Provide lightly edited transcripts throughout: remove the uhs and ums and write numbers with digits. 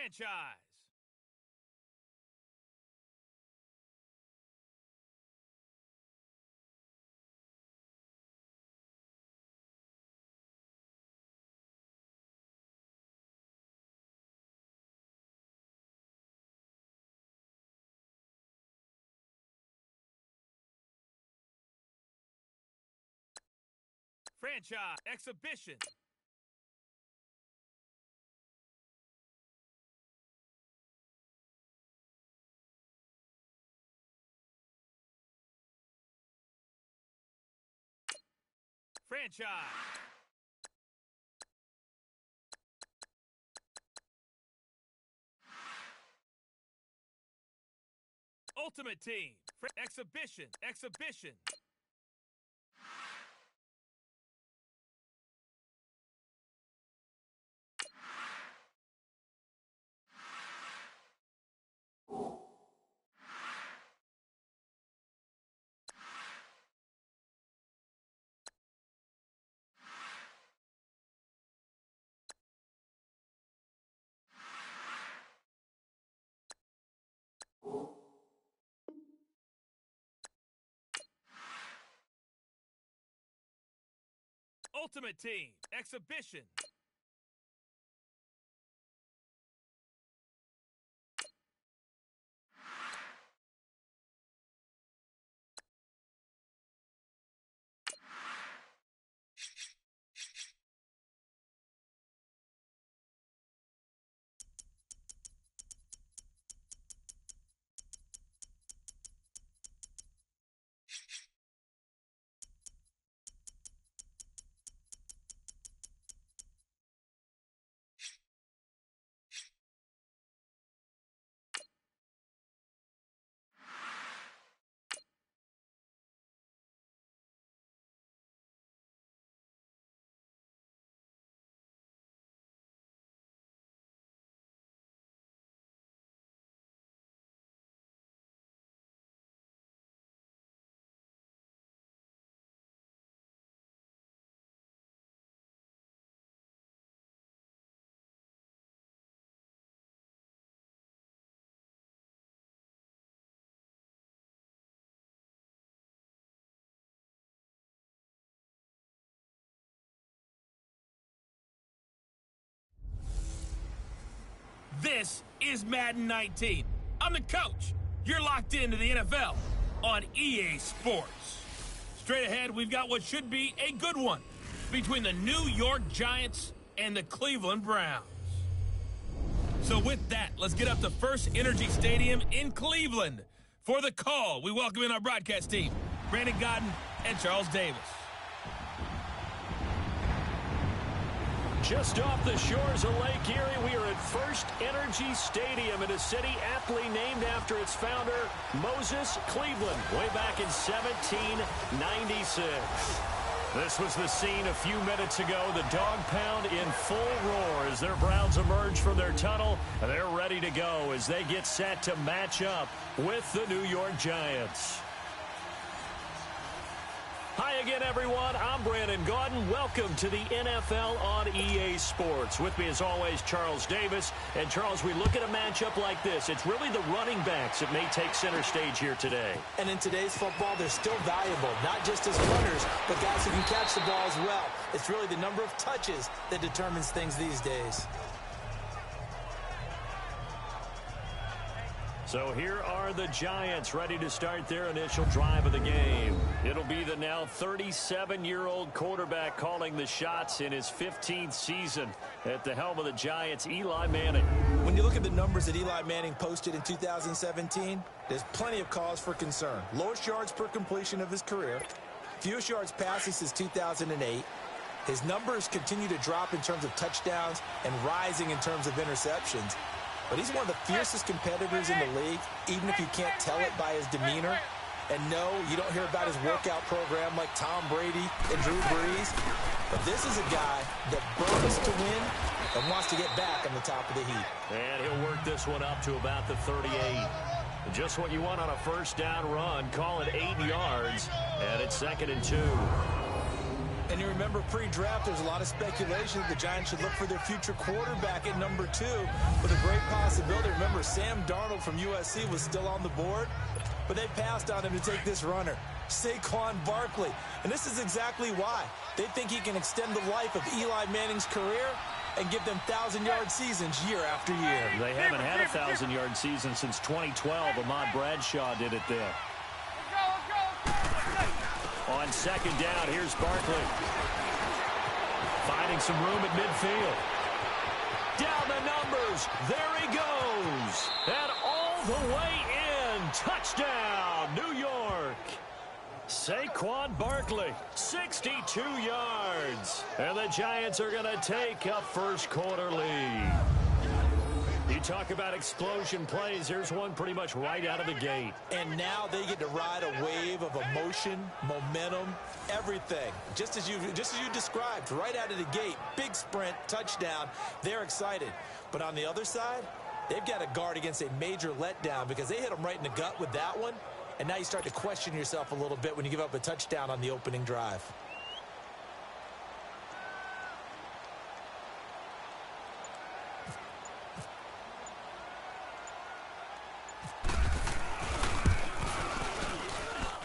Franchise. Franchise. Exhibition. Franchise. Ultimate Team. Exhibition. Exhibition. Ultimate Team. Exhibition. This is Madden 19. I'm the coach. You're locked into the NFL on EA Sports. Straight ahead, we've got what should be a good one between the New York Giants and the Cleveland Browns. So with that, let's get up to First Energy Stadium in Cleveland. For the call, we welcome in our broadcast team, Brandon Godden and Charles Davis. Just off the shores of Lake Erie, we are at First Energy Stadium in a city aptly named after its founder, Moses Cleveland, way back in 1796. This was the scene a few minutes ago, the dog pound in full roar as their Browns emerge from their tunnel. They're ready to go as they get set to match up with the New York Giants. Hi again, everyone. I'm Brandon Gaudin. Welcome to the NFL on EA Sports. With me, as always, Charles Davis. And, Charles, we look at a matchup like this. It's really the running backs that may take center stage here today. And in today's football, they're still valuable, not just as runners, but guys who can catch the ball as well. It's really the number of touches that determines things these days. So here are the Giants ready to start their initial drive of the game. It'll be the now 37-year-old quarterback calling the shots in his 15th season at the helm of the Giants, Eli Manning. When you look at the numbers that Eli Manning posted in 2017, there's plenty of cause for concern. Lowest yards per completion of his career, fewest yards passes since 2008. His numbers continue to drop in terms of touchdowns and rising in terms of interceptions. But he's one of the fiercest competitors in the league, even if you can't tell it by his demeanor. And no, you don't hear about his workout program like Tom Brady and Drew Brees. But this is a guy that burns to win and wants to get back on the top of the heap. And he'll work this one up to about the 38. Just what you want on a first down run. Call it 8 yards. And it's 2nd and 2. And you remember pre-draft, there's a lot of speculation that the Giants should look for their future quarterback at number 2 with a great possibility. Remember, Sam Darnold from USC was still on the board, but they passed on him to take this runner, Saquon Barkley. And this is exactly why. They think he can extend the life of Eli Manning's career and give them 1,000-yard seasons year after year. They haven't had a 1,000-yard season since 2012. Ahmad Bradshaw did it then. On second down, here's Barkley. Finding some room at midfield. Down the numbers. There he goes. And all the way in. Touchdown, New York. Saquon Barkley, 62 yards. And the Giants are going to take a first quarter lead. You talk about explosion plays. Here's one pretty much right out of the gate. And now they get to ride a wave of emotion, momentum, everything. Just as you described, right out of the gate. Big sprint, touchdown. They're excited. But on the other side, they've got to guard against a major letdown because they hit them right in the gut with that one. And now you start to question yourself a little bit when you give up a touchdown on the opening drive.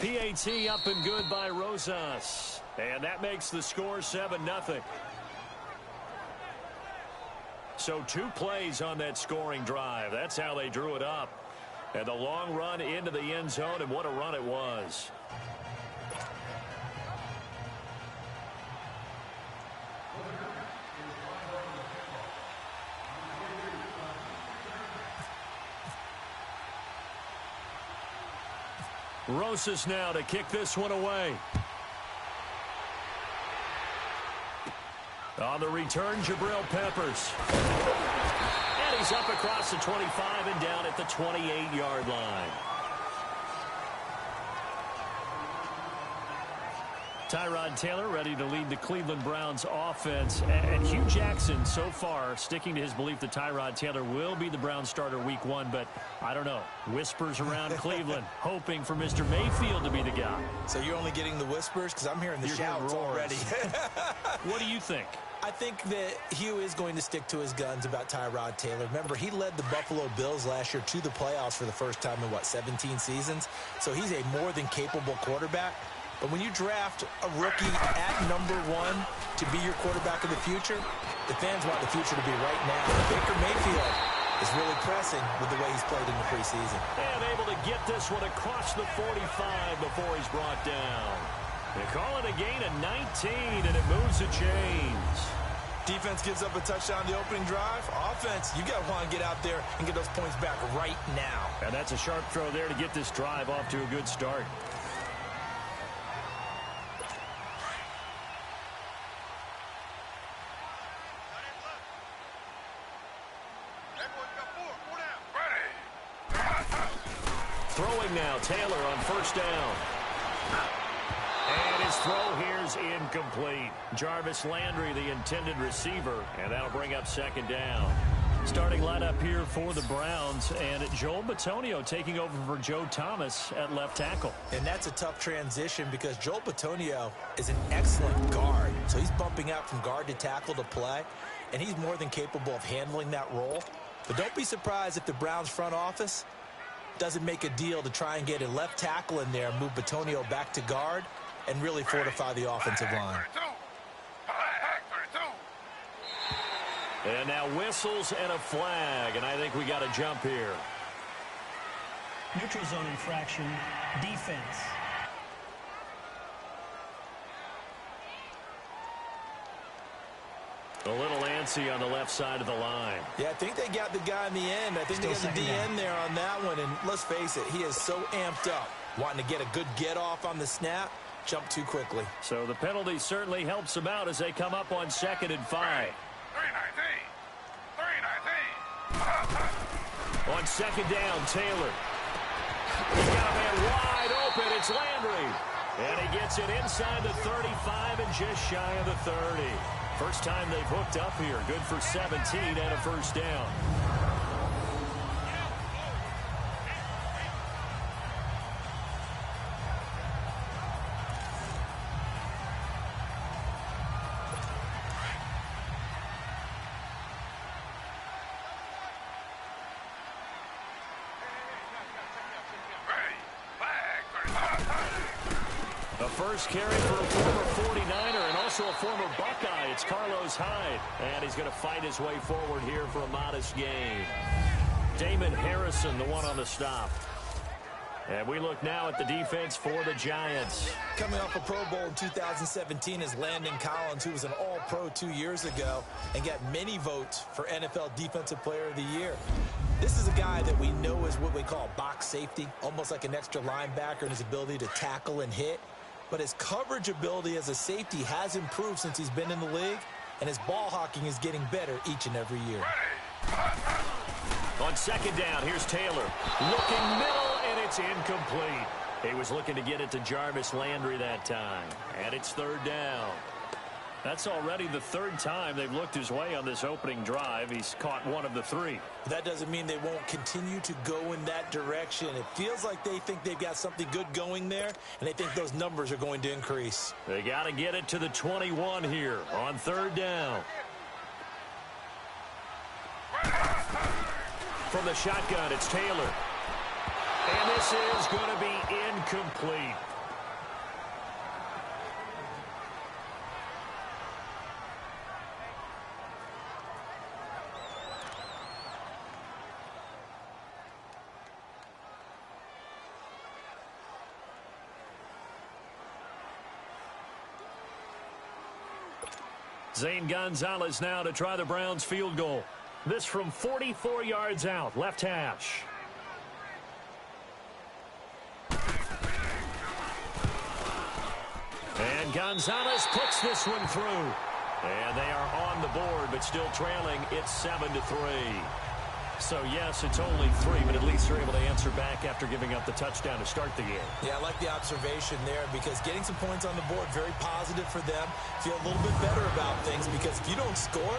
PAT up and good by Rosas. And that makes the score 7-0. So 2 plays on that scoring drive. That's how they drew it up. And the long run into the end zone, and what a run it was. Rosas now to kick this one away. On the return, Jabril Peppers. And he's up across the 25 and down at the 28-yard line. Tyrod Taylor ready to lead the Cleveland Browns offense. And Hugh Jackson so far sticking to his belief that Tyrod Taylor will be the Browns starter week 1. But I don't know. Whispers around Cleveland hoping for Mr. Mayfield to be the guy. So you're only getting the whispers because I'm hearing the shouts already. What do you think? I think that Hugh is going to stick to his guns about Tyrod Taylor. Remember, he led the Buffalo Bills last year to the playoffs for the first time in, 17 seasons? So he's a more than capable quarterback. But when you draft a rookie at number 1 to be your quarterback of the future, the fans want the future to be right now. Baker Mayfield is really pressing with the way he's played in the preseason. And able to get this one across the 45 before he's brought down. They call it a gain of 19, and it moves the chains. Defense gives up a touchdown on the opening drive. Offense, you got to want to get out there and get those points back right now. And that's a sharp throw there to get this drive off to a good start. Throwing now, Taylor on first down. And his throw here's incomplete. Jarvis Landry, the intended receiver, and that'll bring up second down. Starting lineup here for the Browns, and Joel Bitonio taking over for Joe Thomas at left tackle. And that's a tough transition because Joel Bitonio is an excellent guard. So he's bumping out from guard to tackle to play, and he's more than capable of handling that role. But don't be surprised if the Browns front office doesn't make a deal to try and get a left tackle in there, move Bitonio back to guard, and really fortify the offensive line. And now whistles and a flag, and I think we got a jump here. Neutral zone infraction, defense. A little antsy on the left side of the line. Yeah, I think they got the guy in the end. I think they got the DN there on that one. And let's face it, he is so amped up, wanting to get a good get off on the snap, jump too quickly. So the penalty certainly helps them out as they come up on 2nd and 5. 3-19. On second down, Taylor. He's got a man wide open. It's Landry. And he gets it inside the 35 and just shy of the 30. First time they've hooked up here. Good for 17 and a first down. A first carry for a former 49er and also a former Buckeye. It's Carlos Hyde. And he's going to fight his way forward here for a modest gain. Damon Harrison, the one on the stop. And we look now at the defense for the Giants. Coming off a Pro Bowl in 2017 is Landon Collins, who was an All-Pro 2 years ago and got many votes for NFL Defensive Player of the Year. This is a guy that we know is what we call box safety, almost like an extra linebacker in his ability to tackle and hit. But his coverage ability as a safety has improved since he's been in the league, and his ball hawking is getting better each and every year. On second down, here's Taylor. Looking middle, and it's incomplete. He was looking to get it to Jarvis Landry that time. And it's third down. That's already the third time they've looked his way on this opening drive. He's caught one of the three. That doesn't mean they won't continue to go in that direction. It feels like they think they've got something good going there, and they think those numbers are going to increase. They got to get it to the 21 here on third down. From the shotgun, it's Taylor. And this is going to be incomplete. Zane Gonzalez now to try the Browns field goal. This from 44 yards out, left hash. And Gonzalez puts this one through. And they are on the board, but still trailing. It's 7-3. So, yes, it's only 3, but at least they're able to answer back after giving up the touchdown to start the game. Yeah, I like the observation there because getting some points on the board, very positive for them. Feel a little bit better about things because if you don't score,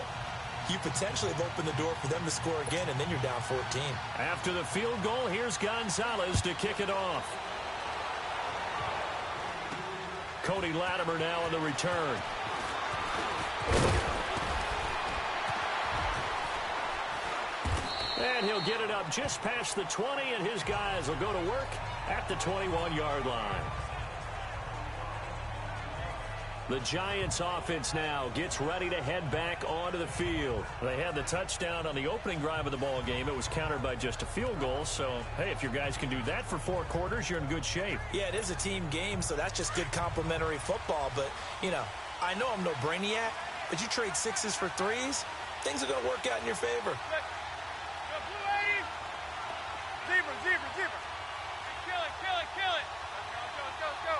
you potentially have opened the door for them to score again, and then you're down 14. After the field goal, here's Gonzalez to kick it off. Cody Latimer now on the return. And he'll get it up just past the 20, and his guys will go to work at the 21-yard line. The Giants offense now gets ready to head back onto the field. They had the touchdown on the opening drive of the ball game. It was countered by just a field goal. So, hey, if your guys can do that for 4 quarters, you're in good shape. Yeah, it is a team game, so that's just good complimentary football. But, you know, I know I'm no brainiac, but you trade 6s for 3s, things are going to work out in your favor. Zebra. Kill it. Go.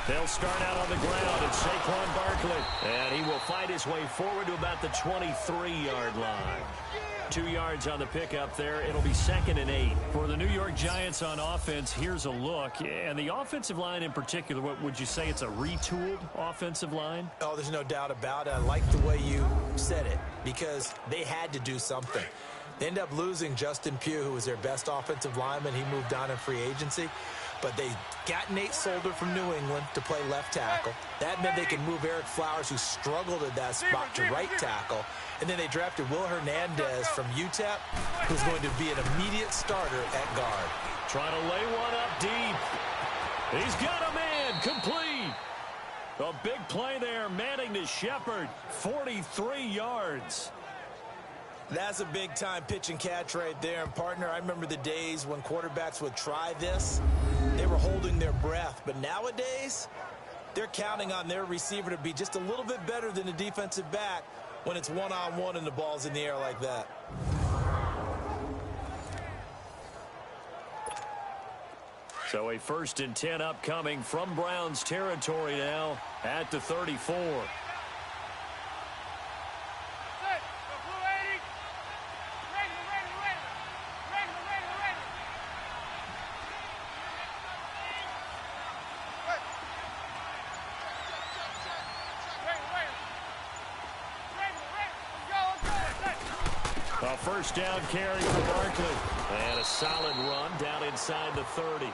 They'll start out on the ground. It's Saquon Barkley. And he will fight his way forward to about the 23-yard line. 2 yards on the pickup there. It'll be 2nd and 8. For the New York Giants on offense, here's a look. And the offensive line in particular, what would you say it's a retooled offensive line? Oh, there's no doubt about it. I like the way you said it because they had to do something. They ended up losing Justin Pugh, who was their best offensive lineman. He moved on in free agency. But they got Nate Solder from New England to play left tackle. That meant they could move Eric Flowers, who struggled at that spot, to right tackle. And then they drafted Will Hernandez from UTEP, who's going to be an immediate starter at guard. Trying to lay one up deep. He's got a man, complete. A big play there, Manning to Shepard, 43 yards. That's a big-time pitch and catch right there. And, partner, I remember the days when quarterbacks would try this. They were holding their breath. But nowadays, they're counting on their receiver to be just a little bit better than the defensive back when it's one-on-one and the ball's in the air like that. So a 1st and 10 upcoming from Browns territory now at the 34. A first down carry for Barkley. And a solid run down inside the 30.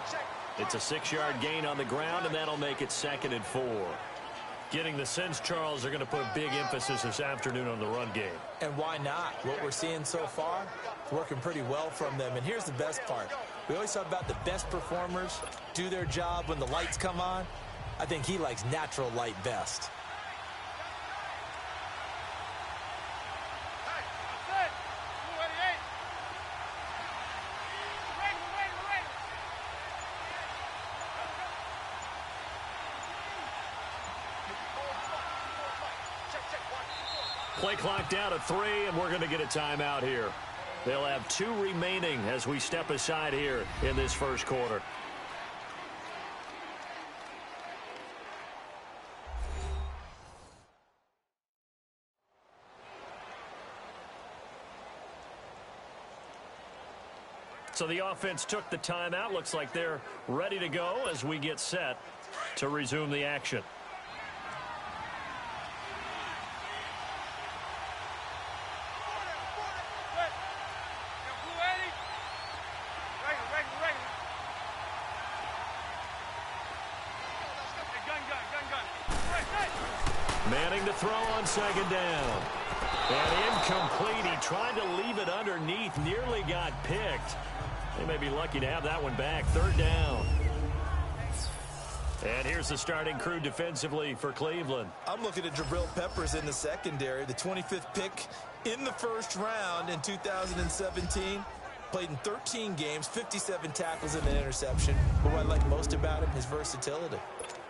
It's a 6-yard gain on the ground, and that'll make it 2nd and 4. Getting the sense, Charles, they're going to put a big emphasis this afternoon on the run game. And why not? What we're seeing so far, it's working pretty well from them. And here's the best part. We always talk about the best performers do their job when the lights come on. I think he likes natural light best. Play clock down to 3, and we're going to get a timeout here. They'll have 2 remaining as we step aside here in this first quarter. So the offense took the timeout. Looks like they're ready to go as we get set to resume the action. Manning to throw on second down. And incomplete. He tried to leave it underneath. Nearly got picked. They may be lucky to have that one back. Third down. And here's the starting crew defensively for Cleveland. I'm looking at Jabril Peppers in the secondary. The 25th pick in the first round in 2017. Played in 13 games, 57 tackles and an interception. But what I like most about him, his versatility.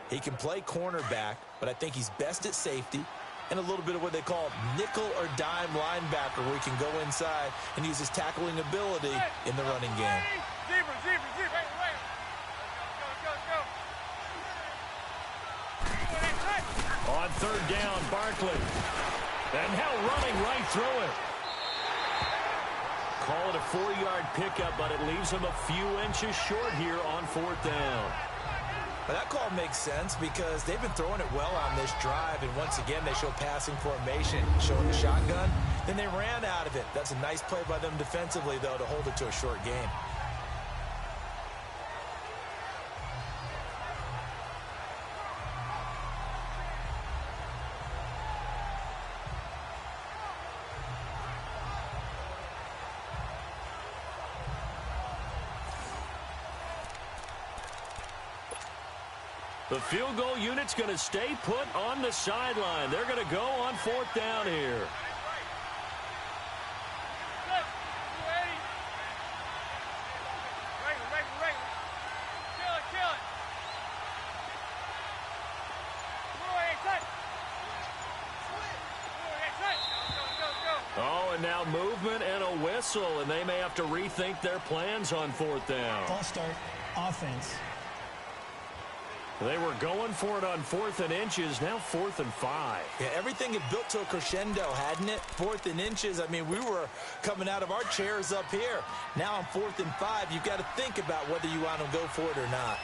He can play cornerback, but I think he's best at safety and a little bit of what they call nickel or dime linebacker, where he can go inside and use his tackling ability in the running game. On third down, Barkley. And now running right through it. Call it a 4-yard pickup, but it leaves him a few inches short here on fourth down. But that call makes sense because they've been throwing it well on this drive, and once again they show passing formation, showing the shotgun. Then they ran out of it. That's a nice play by them defensively, though, to hold it to a short game. The field goal unit's going to stay put on the sideline. They're going to go on fourth down here. Oh, and now movement and a whistle, and they may have to rethink their plans on fourth down. False start, offense. They were going for it on 4th and inches, now 4th and 5. Yeah, everything had built to a crescendo, hadn't it? 4th and inches. I mean, we were coming out of our chairs up here. Now on 4th and 5, you've got to think about whether you want to go for it or not.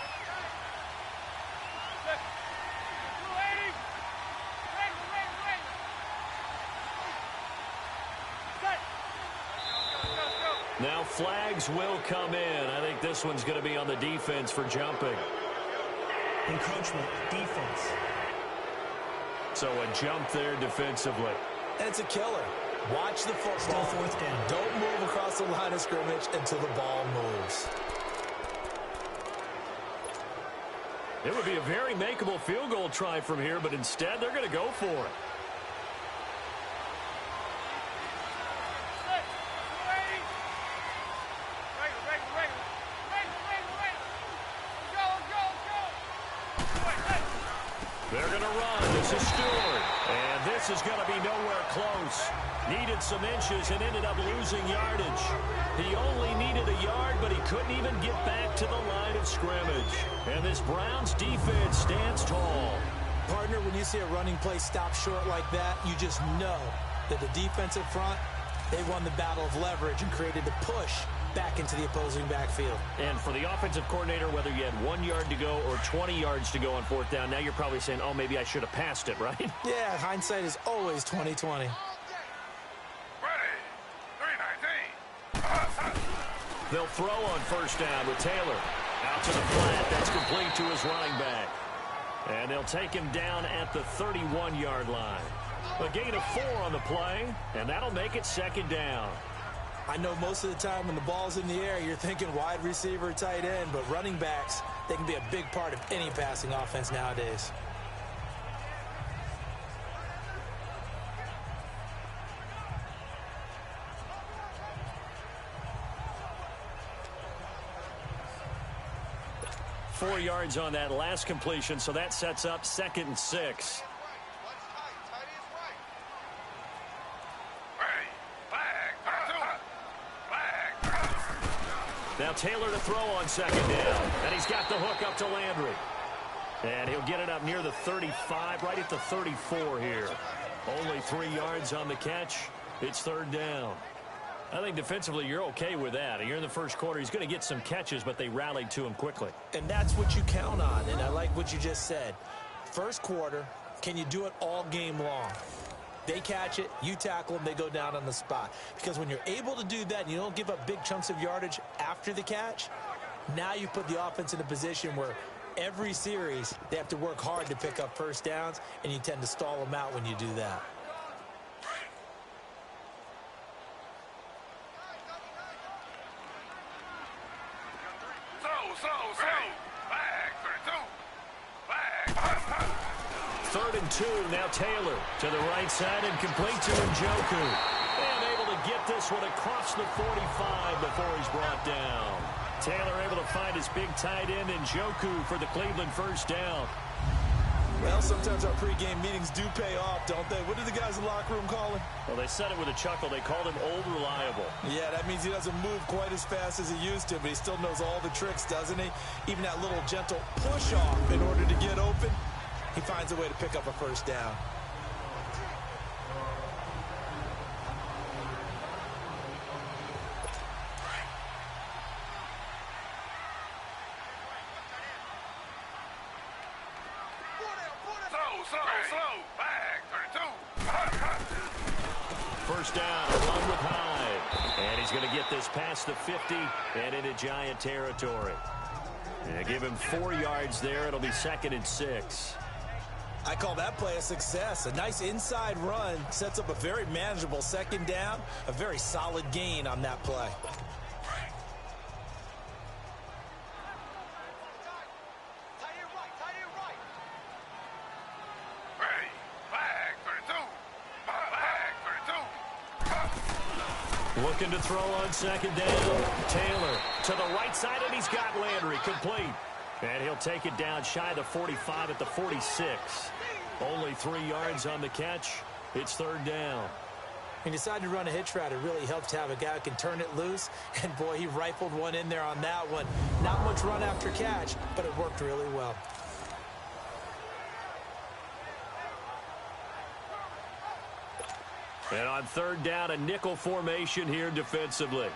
Now flags will come in. I think this one's going to be on the defense for jumping. Encroachment, defense. So a jump there defensively. And it's a killer. Watch the football. Still fourth down. Don't move across the line of scrimmage until the ball moves. It would be a very makeable field goal try from here, but instead they're going to go for it. They're going to run. This is Stewart. And this is going to be nowhere close. Needed some inches and ended up losing yardage. He only needed a yard, but he couldn't even get back to the line of scrimmage. And this Browns defense stands tall. Partner, when you see a running play stop short like that, you just know that the defensive front, they won the battle of leverage and created a push back into the opposing backfield. And for the offensive coordinator, whether you had 1 yard to go or 20 yards to go on fourth down, now you're probably saying, oh, maybe I should have passed it, right? Yeah, hindsight is always 20/20. They'll throw on first down with Taylor. Out to the flat. That's complete to his running back. And they'll take him down at the 31-yard line. A gain of 4 on the play, and that'll make it second down. I know most of the time when the ball's in the air, you're thinking wide receiver, tight end, but running backs, they can be a big part of any passing offense nowadays. Four yards on that last completion, so that sets up 2nd and 6. Now Taylor to throw on 2nd down, and he's got the hook up to Landry. And he'll get it up near the 35, right at the 34 here. Only 3 yards on the catch. It's 3rd down. I think defensively you're okay with that. You're in the first quarter. He's going to get some catches, but they rallied to him quickly. And that's what you count on, and I like what you just said. First quarter, can you do it all game long? They catch it, you tackle them, they go down on the spot. Because when you're able to do that and you don't give up big chunks of yardage after the catch, now you put the offense in a position where every series they have to work hard to pick up first downs, and you tend to stall them out when you do that. Third and 2, now Taylor to the right side and complete to Njoku. And able to get this one across the 45 before he's brought down. Taylor able to find his big tight end Njoku for the Cleveland first down. Well, sometimes our pregame meetings do pay off, don't they? What did the guys in the locker room call him? Well, they said it with a chuckle. They called him Old Reliable. Yeah, that means he doesn't move quite as fast as he used to, but he still knows all the tricks, doesn't he? Even that little gentle push-off in order to get open. He finds a way to pick up a first down. First down, a run with Hyde. And he's going to get this past the 50 and into Giant territory. And give him 4 yards there. It'll be 2nd and 6. I call that play a success. A nice inside run sets up a very manageable 2nd down. A very solid gain on that play. Looking to throw on 2nd down. Taylor to the right side, and he's got Landry complete. And he'll take it down shy of the 45 at the 46. Only 3 yards on the catch. It's 3rd down. He decided to run a hitch route. It really helps to have a guy who can turn it loose. And, boy, he rifled one in there on that one. Not much run after catch, but it worked really well. And on 3rd down, a nickel formation here defensively.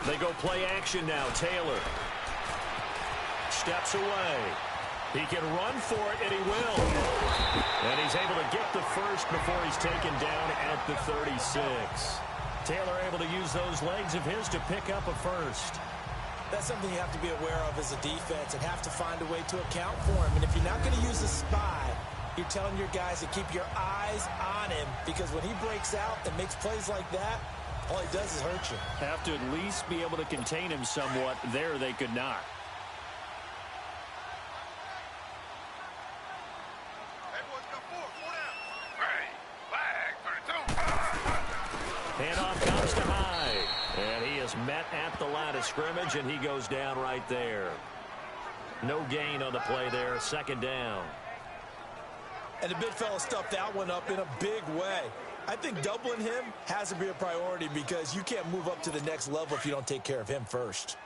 They go play action now. Taylor steps away. He can run for it, and he will. And he's able to get the first before he's taken down at the 36. Taylor able to use those legs of his to pick up a first. That's something you have to be aware of as a defense and have to find a way to account for him. And if you're not going to use a spy, you're telling your guys to keep your eyes on him, because when he breaks out and makes plays like that, all he does is hurt you. Have to at least be able to contain him somewhat. There they could not. Handoff comes to Hyde. And he is met at the line of scrimmage, and he goes down right there. No gain on the play there. 2nd down. And the big fella stuffed that one up in a big way. I think doubling him has to be a priority, because you can't move up to the next level if you don't take care of him first.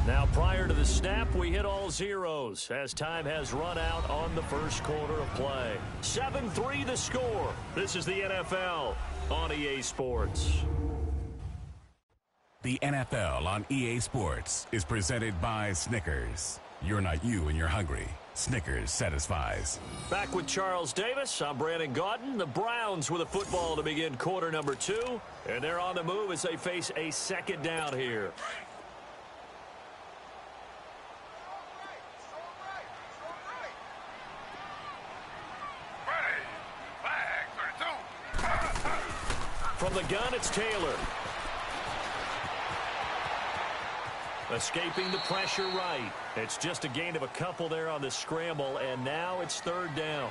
Now, prior to the snap, we hit all zeros as time has run out on the first quarter of play. 7-3 the score. This is the NFL on EA Sports. The NFL on EA Sports is presented by Snickers. You're not you and you're hungry. Snickers satisfies. Back with Charles Davis. I'm Brandon Gaudin. The Browns with a football to begin quarter number 2. And they're on the move as they face a second down here. From the gun, it's Taylor. Escaping the pressure right. It's just a gain of a couple there on the scramble, and now it's third down.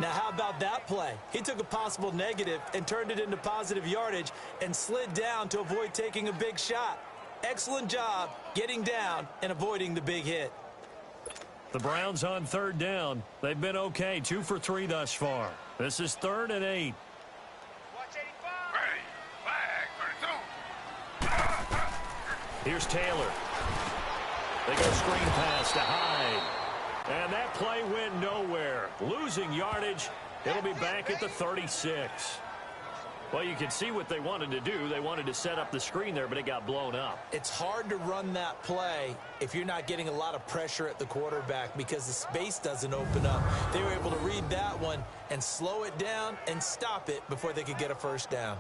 Now, how about that play? He took a possible negative and turned it into positive yardage and slid down to avoid taking a big shot. Excellent job getting down and avoiding the big hit. The Browns on third down. They've been okay, 2 for 3 thus far. This is 3rd and 8. Here's Taylor. They go screen pass to Hyde. And that play went nowhere. Losing yardage. It'll be back at the 36. Well, you can see what they wanted to do. They wanted to set up the screen there, but it got blown up. It's hard to run that play if you're not getting a lot of pressure at the quarterback because the space doesn't open up. They were able to read that one and slow it down and stop it before they could get a first down.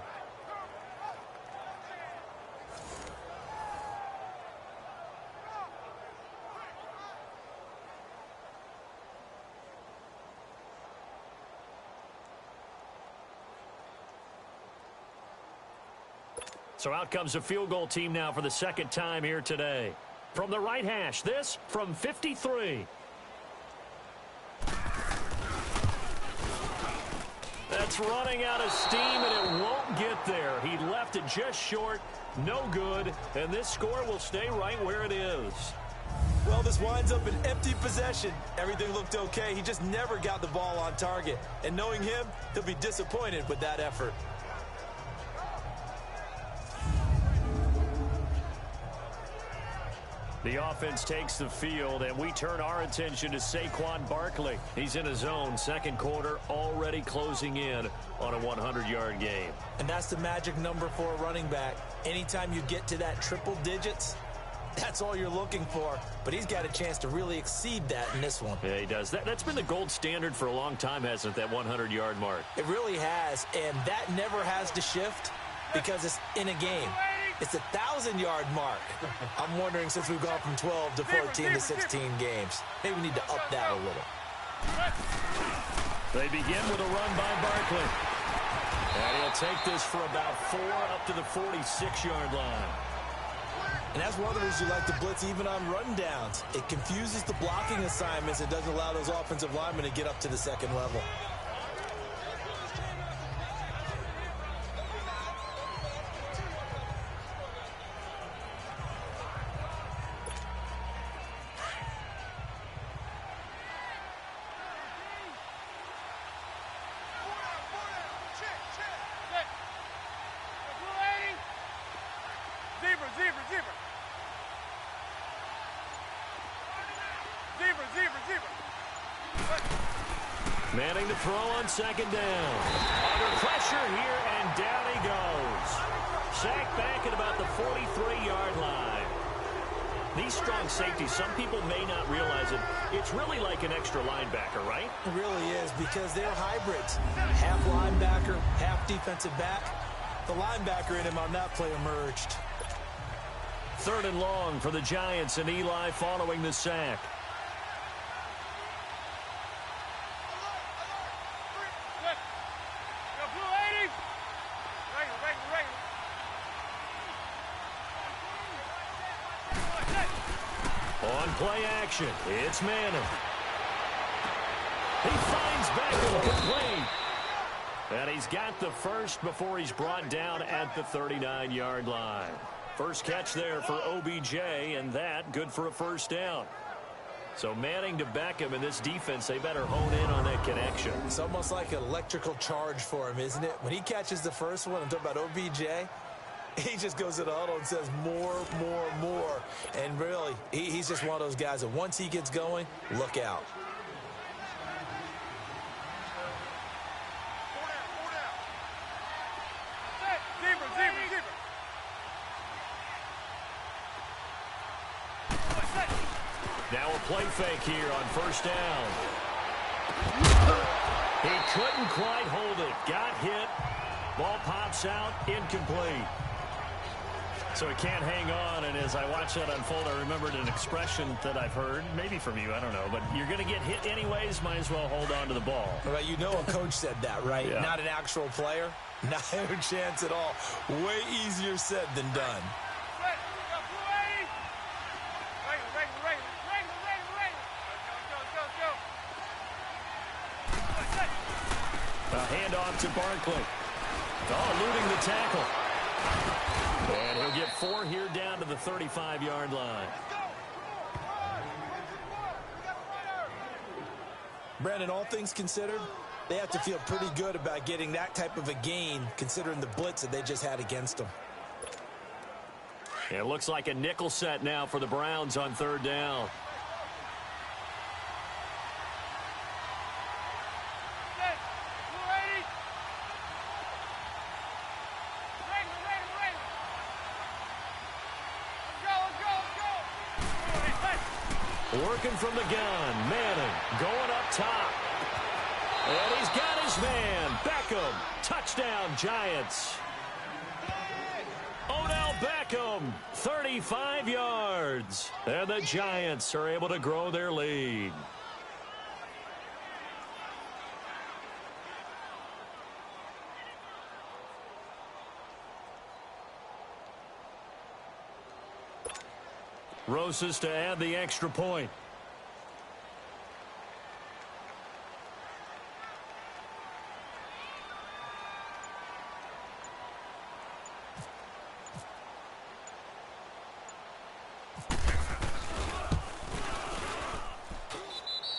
So out comes a field goal team now for the second time here today. From the right hash, this from 53. That's running out of steam, and it won't get there. He left it just short, no good, and this score will stay right where it is. Well, this winds up an empty possession. Everything looked okay. He just never got the ball on target. And knowing him, he'll be disappointed with that effort. The offense takes the field, and we turn our attention to Saquon Barkley. He's in his zone, second quarter, already closing in on a 100-yard game. And that's the magic number for a running back. Anytime you get to that triple digits, that's all you're looking for. But he's got a chance to really exceed that in this one. Yeah, he does. That's been the gold standard for a long time, hasn't it, that 100-yard mark? It really has, and that never has to shift because it's in a game. It's a 1,000-yard mark. I'm wondering, since we've gone from 12 to 14 to 16 games, maybe we need to up that a little. They begin with a run by Barkley. And he'll take this for about 4 up to the 46-yard line. And that's one of the reasons you like to blitz even on rundowns. It confuses the blocking assignments. It doesn't allow those offensive linemen to get up to the second level. Manning to throw on second down. Under pressure here, and down he goes. Sacked back at about the 43-yard line. These strong safeties, some people may not realize it. It's really like an extra linebacker, right? It really is, because they're hybrids. Half linebacker, half defensive back. The linebacker in him on that play emerged. 3rd and long for the Giants, and Eli following the sack. On play action, it's Madden. He finds Beckham complete. And he's got the first before he's brought down at the 39-yard line. First catch there for OBJ, and that good for a first down. So Manning to Beckham in this defense, they better hone in on that connection. It's almost like an electrical charge for him, isn't it? When he catches the first one, I'm talking about OBJ, he just goes to the huddle and says more, more, more. And really, he's just one of those guys that once he gets going, look out. Now a play fake here on first down. He couldn't quite hold it. Got hit. Ball pops out. Incomplete. So he can't hang on, and as I watch that unfold, I remembered an expression that I've heard, maybe from you, I don't know, but you're going to get hit anyways, might as well hold on to the ball. Well, you know a coach said that, right? Yeah. Not an actual player. Not a chance at all. Way easier said than done. A handoff to Barkley. Oh, eluding the tackle. And he'll get 4 here down to the 35-yard line. Brandon, all things considered, they have to feel pretty good about getting that type of a gain considering the blitz that they just had against them. It looks like a nickel set now for the Browns on third down. Working from the gun. Madden going up top. And he's got his man. Beckham. Touchdown, Giants. Odell Beckham, 35 yards. And the Giants are able to grow their lead. Rosas to add the extra point.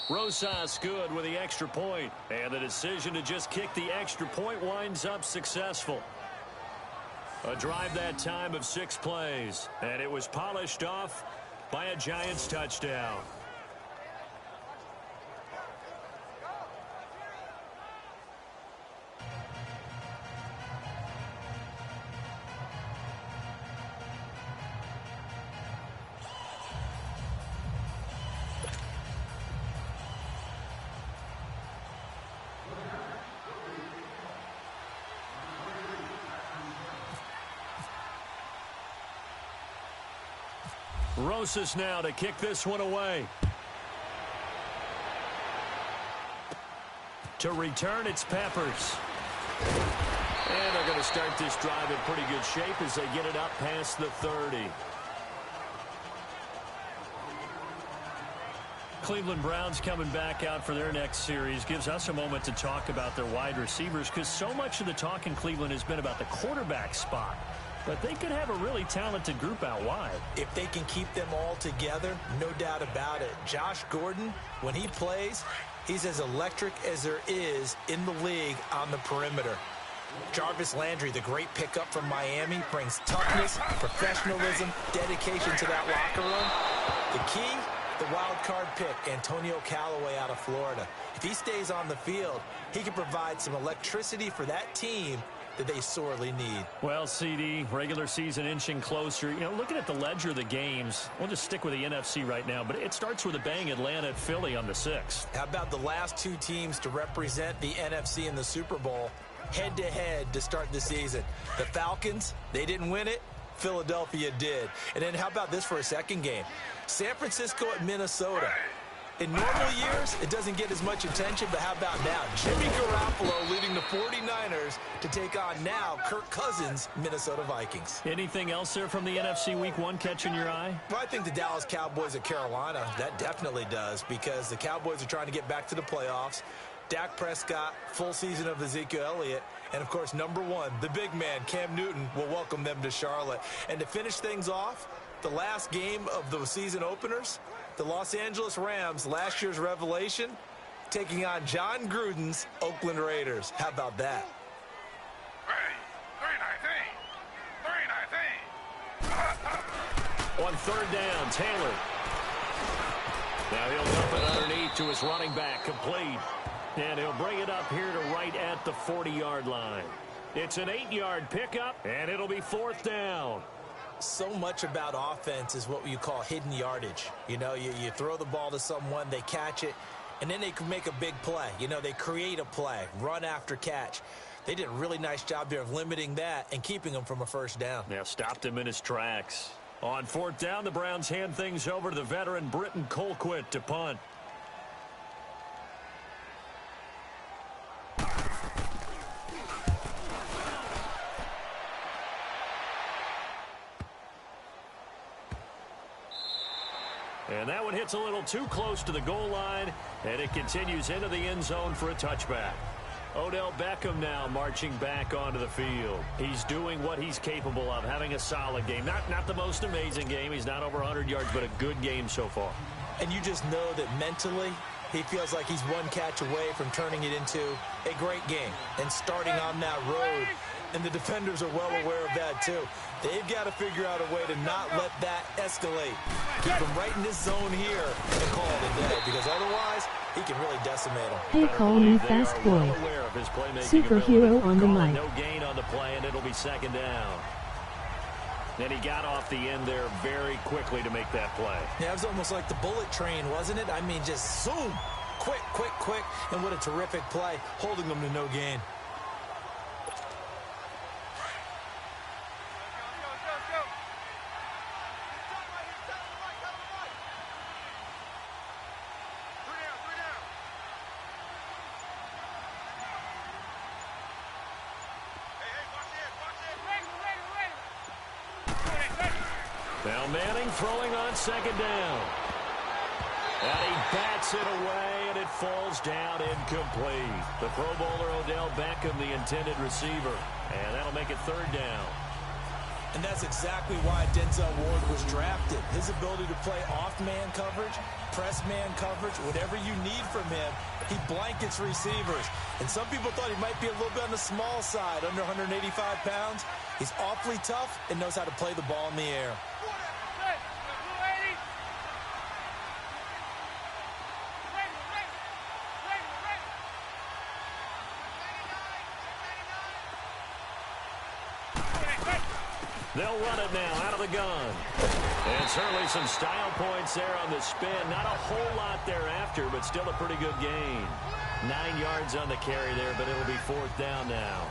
Rosas good with the extra point. And the decision to just kick the extra point winds up successful. A drive that time of 6 plays. And it was polished off by a Giants touchdown. Rosas now to kick this one away. To return, it's Peppers. And they're going to start this drive in pretty good shape as they get it up past the 30. Cleveland Browns coming back out for their next series gives us a moment to talk about their wide receivers because so much of the talk in Cleveland has been about the quarterback spot. But they could have a really talented group out wide. If they can keep them all together, no doubt about it. Josh Gordon, when he plays, he's as electric as there is in the league on the perimeter. Jarvis Landry, the great pickup from Miami, brings toughness, professionalism, dedication to that locker room. The key, the wild card pick, Antonio Callaway out of Florida. If he stays on the field, he can provide some electricity for that team that they sorely need. Well, CD, regular season inching closer. You know, looking at the ledger of the games, we'll just stick with the NFC right now, but it starts with a bang, Atlanta at Philly on the 6th. How about the last 2 teams to represent the NFC in the Super Bowl head-to-head to start the season? The Falcons, they didn't win it. Philadelphia did. And then how about this for a second game? San Francisco at Minnesota. In normal years, it doesn't get as much attention, but how about now? Jimmy Garoppolo leading the 49ers to take on now Kirk Cousins' Minnesota Vikings. Anything else there from the NFC Week 1 catching your eye? Well, I think the Dallas Cowboys at Carolina, that definitely does, because the Cowboys are trying to get back to the playoffs. Dak Prescott, full season of Ezekiel Elliott, and, of course, number 1, the big man, Cam Newton, will welcome them to Charlotte. And to finish things off, the last game of the season openers, the Los Angeles Rams, last year's revelation, taking on John Gruden's Oakland Raiders. How about that? On third down, Taylor. Now he'll dump it underneath to his running back, complete. And he'll bring it up here to right at the 40-yard line. It's an 8-yard pickup, and it'll be 4th down. So much about offense is what you call hidden yardage. You know, you throw the ball to someone, they catch it, and then they can make a big play. You know, they create a play, run after catch. They did a really nice job there of limiting that and keeping him from a first down. Yeah, stopped him in his tracks. On fourth down, the Browns hand things over to the veteran Britton Colquitt to punt. And that one hits a little too close to the goal line, and it continues into the end zone for a touchback. Odell Beckham now marching back onto the field. He's doing what he's capable of, having a solid game. Not the most amazing game. He's not over 100 yards, but a good game so far. And you just know that mentally he feels like he's one catch away from turning it into a great game and starting on that road. And the defenders are well aware of that, too. They've got to figure out a way to not let that escalate. Keep him right in this zone here and call it a day, because otherwise he can really decimate him. Hey, call me Fast Boy. Superhero on the mic. No gain on the play, and it'll be second down. And he got off the end there very quickly to make that play. Yeah, it was almost like the bullet train, wasn't it? I mean, just zoom. Quick, quick, quick. And what a terrific play, holding them to no gain. Now Manning throwing on second down. And he bats it away, and it falls down incomplete. The Pro Bowler Odell Beckham, the intended receiver. And that'll make it third down. And that's exactly why Denzel Ward was drafted. His ability to play off-man coverage, press-man coverage, whatever you need from him, he blankets receivers. And some people thought he might be a little bit on the small side, under 185 pounds. He's awfully tough and knows how to play the ball in the air. They'll run it now out of the gun. And certainly some style points there on the spin. Not a whole lot thereafter, but still a pretty good gain. 9 yards on the carry there, but it'll be fourth down now.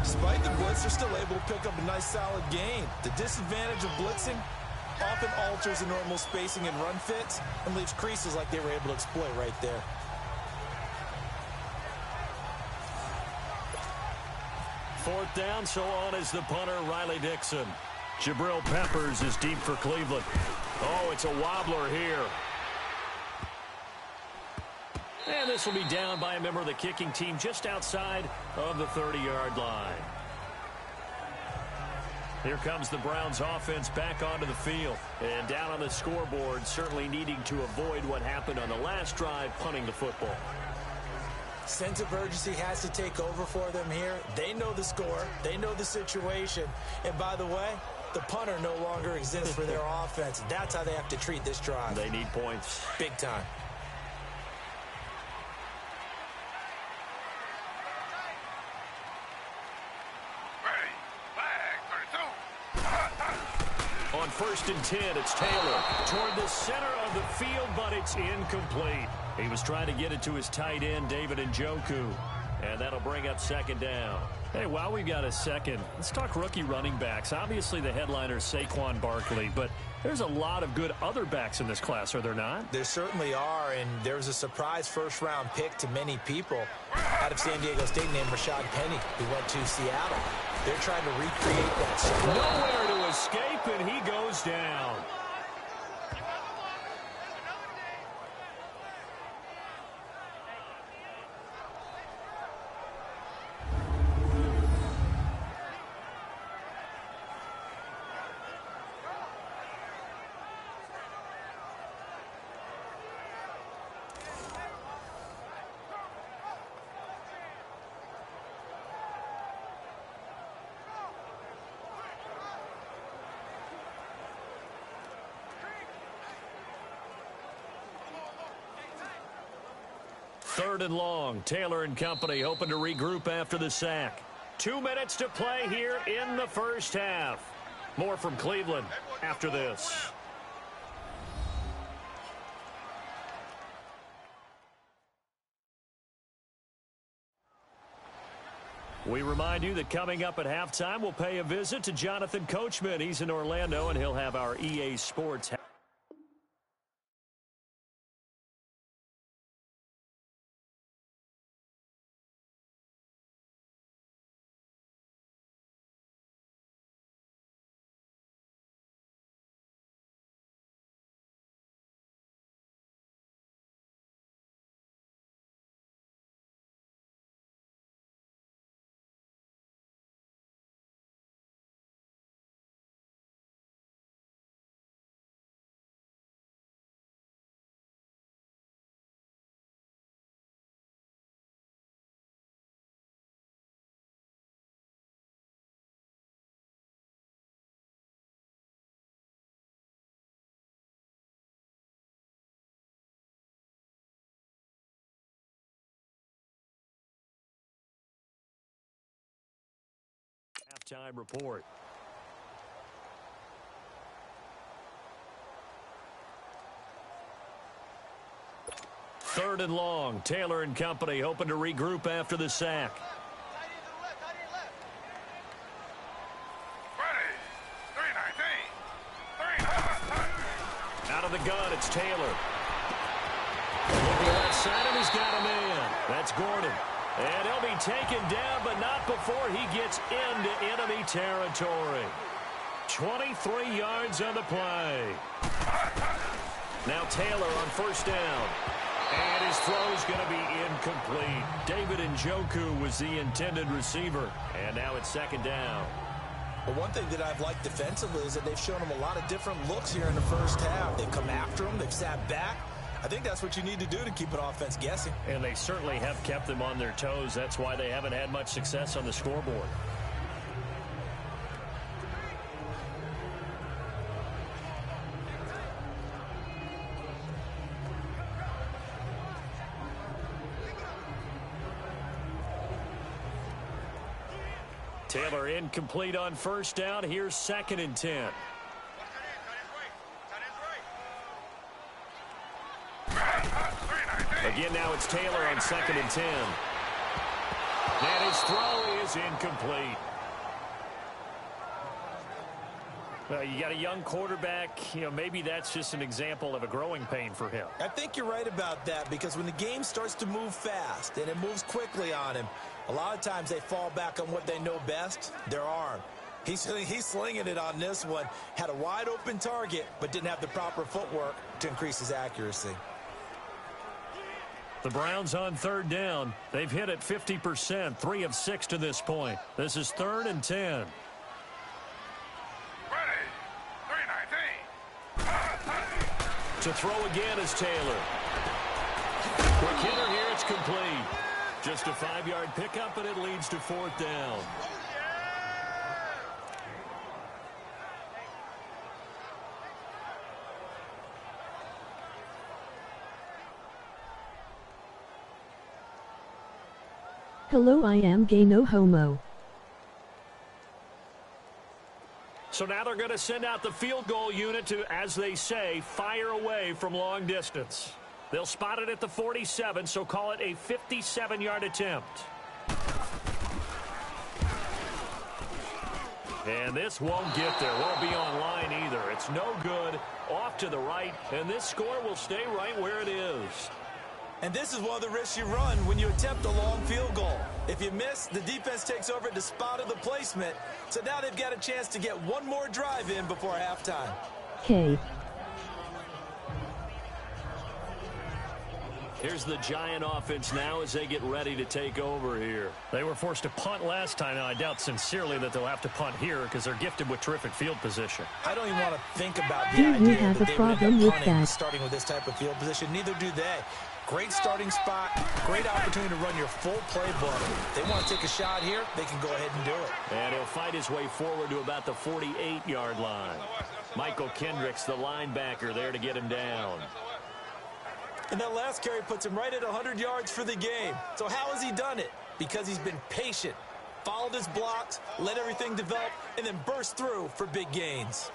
Despite the blitz, they're still able to pick up a nice solid gain. The disadvantage of blitzing often alters the normal spacing and run fits and leaves creases like they were able to exploit right there. Fourth down, so on is the punter, Riley Dixon. Jabril Peppers is deep for Cleveland. Oh, it's a wobbler here. And this will be down by a member of the kicking team just outside of the 30-yard line. Here comes the Browns offense back onto the field. And down on the scoreboard, certainly needing to avoid what happened on the last drive, punting the football. Sense of urgency has to take over for them here. They know the score. They know the situation. And by the way, the punter no longer exists for their offense. That's how they have to treat this drive. They need points. Big time. On 1st and 10, it's Taylor toward the center of the field, but it's incomplete. He was trying to get it to his tight end, David Njoku, and that'll bring up second down. Hey, while we've got a second, let's talk rookie running backs. Obviously, the headliner is Saquon Barkley, but there's a lot of good other backs in this class, are there not? There certainly are, and there was a surprise first-round pick to many people out of San Diego State named Rashad Penny, who went to Seattle. They're trying to recreate that score. Nowhere to escape, and he goes down. Third and long. Taylor and company hoping to regroup after the sack. 2 minutes to play here in the first half. More from Cleveland after this. We remind you that coming up at halftime, we'll pay a visit to Jonathan Coachman. He's in Orlando, and he'll have our EA Sports. Halftime report. Third and long. Taylor and company hoping to regroup after the sack. Out of the gun, it's Taylor. Looking left side, and he's got a man. That's Gordon. And he'll be taken down, but not before he gets into enemy territory. 23 yards on the play. Now Taylor on first down. And his throw is going to be incomplete. David Njoku was the intended receiver. And now it's second down. Well, one thing that I've liked defensively is that they've shown him a lot of different looks here in the first half. They've come after him. They've sat back. I think that's what you need to do to keep an offense guessing. And they certainly have kept them on their toes. That's why they haven't had much success on the scoreboard. Taylor incomplete on first down. Here's second and 10. Again, now it's Taylor on second and 10. And his throw is incomplete. Well, you got a young quarterback. You know, maybe that's just an example of a growing pain for him. I think you're right about that, because when the game starts to move fast and it moves quickly on him, a lot of times they fall back on what they know best, their arm. He's slinging it on this one. Had a wide open target, but didn't have the proper footwork to increase his accuracy. The Browns on third down. They've hit it 50%, 3 of 6 to this point. This is third and 10. To throw again is Taylor. Quick hitter here, it's complete. Just a 5-yard pickup, and it leads to fourth down. Hello, I am gay, no homo. So now they're going to send out the field goal unit to, as they say, fire away from long distance. They'll spot it at the 47, so call it a 57-yard attempt. And this won't get there. Won't be on line either. It's no good. Off to the right, and this score will stay right where it is. And this is one of the risks you run when you attempt a long field goal. If you miss, the defense takes over at the spot of the placement. So now they've got a chance to get one more drive in before halftime. K. Here's the Giant offense now as they get ready to take over here. They were forced to punt last time. Now, I doubt sincerely that they'll have to punt here because they're gifted with terrific field position. I don't even want to think about the Do you idea have that a they would end problem up with punting that? starting with this type of field position. Neither do they. Great starting spot, great opportunity to run your full playbook. If they want to take a shot here, they can go ahead and do it. And he'll fight his way forward to about the 48-yard line. Michael Kendricks, the linebacker, there to get him down. And that last carry puts him right at 100 yards for the game. So how has he done it? Because he's been patient, followed his blocks, let everything develop, and then burst through for big gains.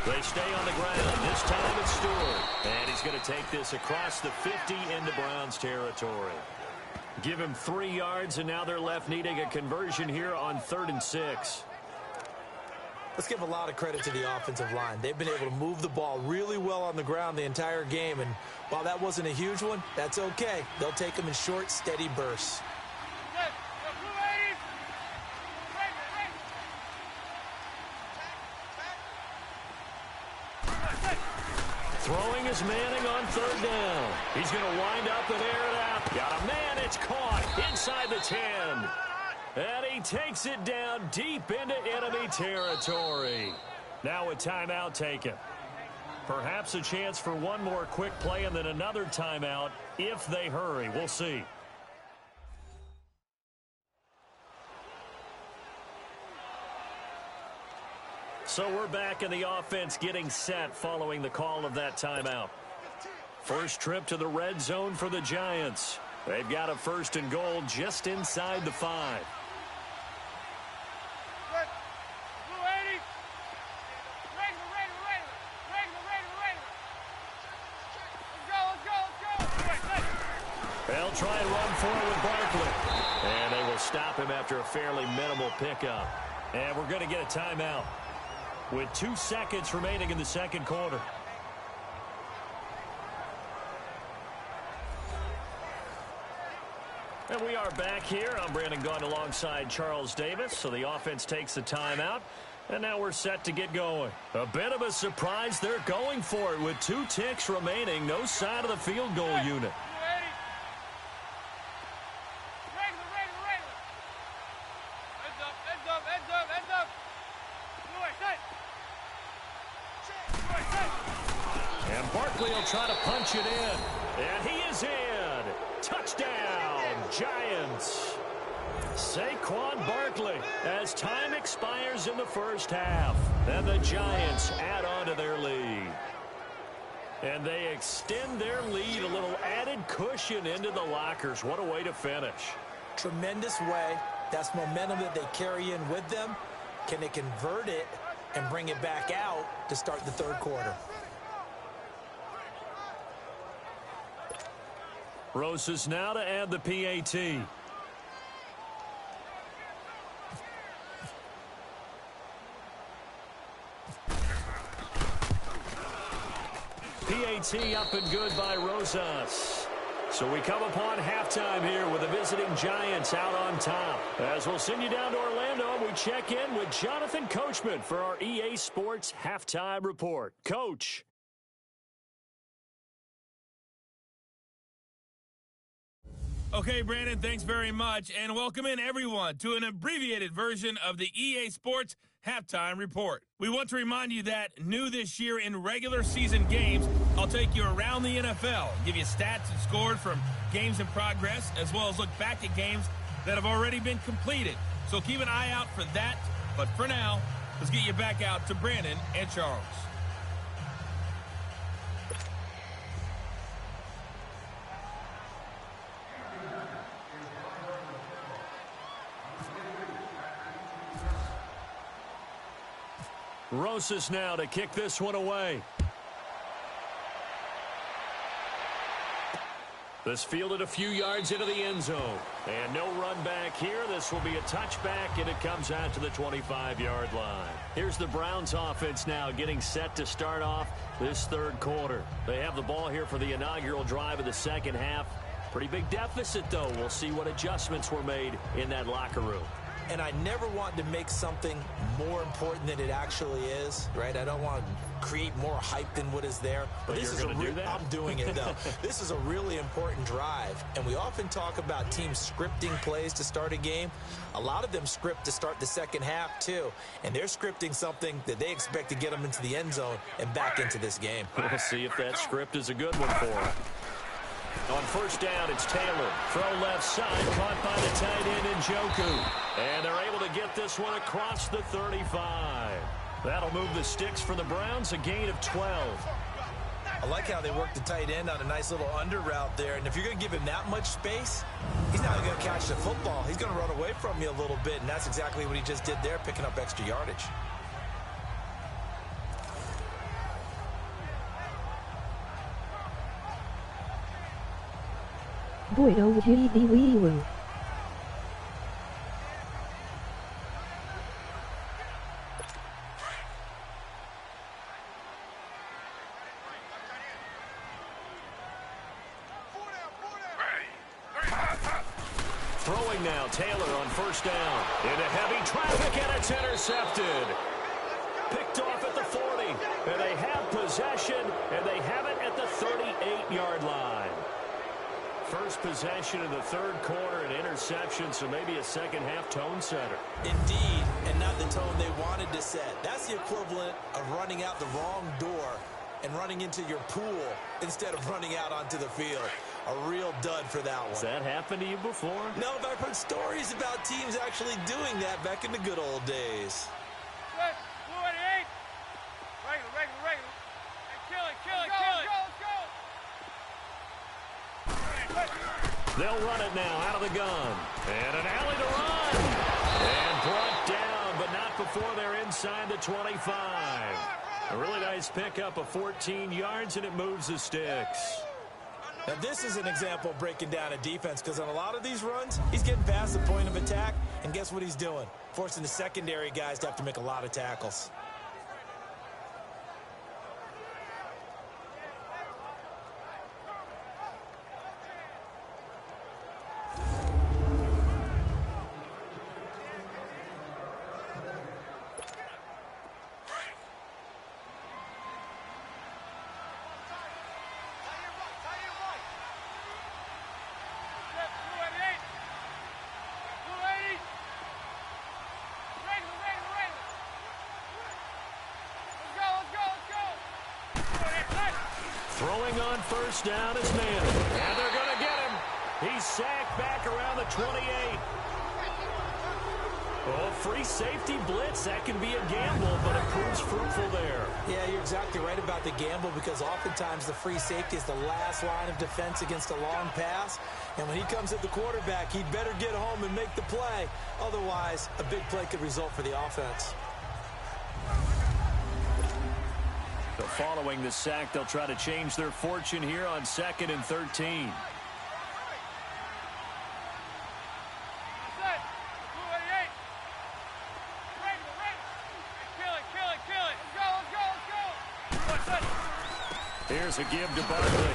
They stay on the ground. This time it's Stewart. And he's going to take this across the 50 into Browns territory. Give him 3 yards, and now they're left needing a conversion here on 3rd and 6. Let's give a lot of credit to the offensive line. They've been able to move the ball really well on the ground the entire game. And while that wasn't a huge one, that's okay. They'll take them in short, steady bursts. Throwing is Manning on 3rd down. He's going to wind up and air it out. Got a man. It's caught inside the 10. And he takes it down deep into enemy territory. Now a timeout taken. Perhaps a chance for one more quick play and then another timeout if they hurry. We'll see. So we're back in the offense getting set following the call of that timeout. First trip to the red zone for the Giants. They've got a 1st and goal just inside the 5. They'll try and run forward with Barkley. And they will stop him after a fairly minimal pickup. And we're going to get a timeout with 2 seconds remaining in the 2nd quarter. And we are back here. I'm Brandon Gaudin alongside Charles Davis. So the offense takes the timeout. And now we're set to get going. A bit of a surprise. They're going for it with 2 ticks remaining. No sign of the field goal unit. And Barkley will try to punch it in. And he is in. Touchdown, Giants. Saquon Barkley as time expires in the 1st half. And the Giants add on to their lead. And they extend their lead, a little added cushion into the lockers. What a way to finish. Tremendous way. That's momentum that they carry in with them. Can they convert it and bring it back out to start the 3rd quarter? Rosas now to add the PAT. PAT up and good by Rosas. So we come upon halftime here with the visiting Giants out on top. As we'll send you down to Orlando, we check in with Jonathan Coachman for our EA Sports Halftime Report. Coach. Okay, Brandon, thanks very much, and welcome in everyone to an abbreviated version of the EA Sports Halftime Report. We want to remind you that new this year in regular season games, I'll take you around the NFL, give you stats and scores from games in progress, as well as look back at games that have already been completed. So keep an eye out for that, but for now, let's get you back out to Brandon and Charles. Rosas now to kick this one away. This fielded a few yards into the end zone. And no run back here. This will be a touchback, and it comes out to the 25-yard line. Here's the Browns offense now getting set to start off this 3rd quarter. They have the ball here for the inaugural drive of the 2nd half. Pretty big deficit, though. We'll see what adjustments were made in that locker room. And I never want to make something more important than it actually is, right? I don't want to create more hype than what is there. But this you're going to do that? I'm doing it, though. This is a really important drive. And we often talk about teams scripting plays to start a game. A lot of them script to start the 2nd half, too. And they're scripting something that they expect to get them into the end zone and back into this game. We'll see if that script is a good one for them. On first down, it's Taylor. Throw left side, caught by the tight end Njoku. And they're able to get this one across the 35. That'll move the sticks for the Browns, a gain of 12. I like how they work the tight end on a nice little under route there. And if you're going to give him that much space, he's not going to catch the football. He's going to run away from you a little bit, and that's exactly what he just did there, picking up extra yardage. Boy, oh, gee, wee, wee, woo. Throwing now, Taylor on first down. Into heavy traffic, and it's intercepted. Picked off at the 40. And they have possession, and they have it at the 38-yard line. First possession in the third quarter, an interception, so maybe a second-half tone setter. Indeed, and not the tone they wanted to set. That's the equivalent of running out the wrong door and running into your pool instead of running out onto the field. A real dud for that one. Has that happened to you before? No, but I've heard stories about teams actually doing that back in the good old days. Good. Blue 88. Regular. Hey, kill it. Let's go. They'll run it now out of the gun. And an alley to run. And brought down, but not before they're inside the 25. A really nice pickup of 14 yards, and it moves the sticks. Now, this is an example of breaking down a defense, because on a lot of these runs, he's getting past the point of attack, and guess what he's doing? Forcing the secondary guys to have to make a lot of tackles. Throwing on first down is Madden. And they're going to get him. He's sacked back around the 28. Oh, free safety blitz. That can be a gamble, but it proves fruitful there. Yeah, you're exactly right about the gamble, because oftentimes the free safety is the last line of defense against a long pass. And when he comes at the quarterback, he'd better get home and make the play. Otherwise, a big play could result for the offense. So following the sack, they'll try to change their fortune here on 2nd and 13. Here's a give to Barkley.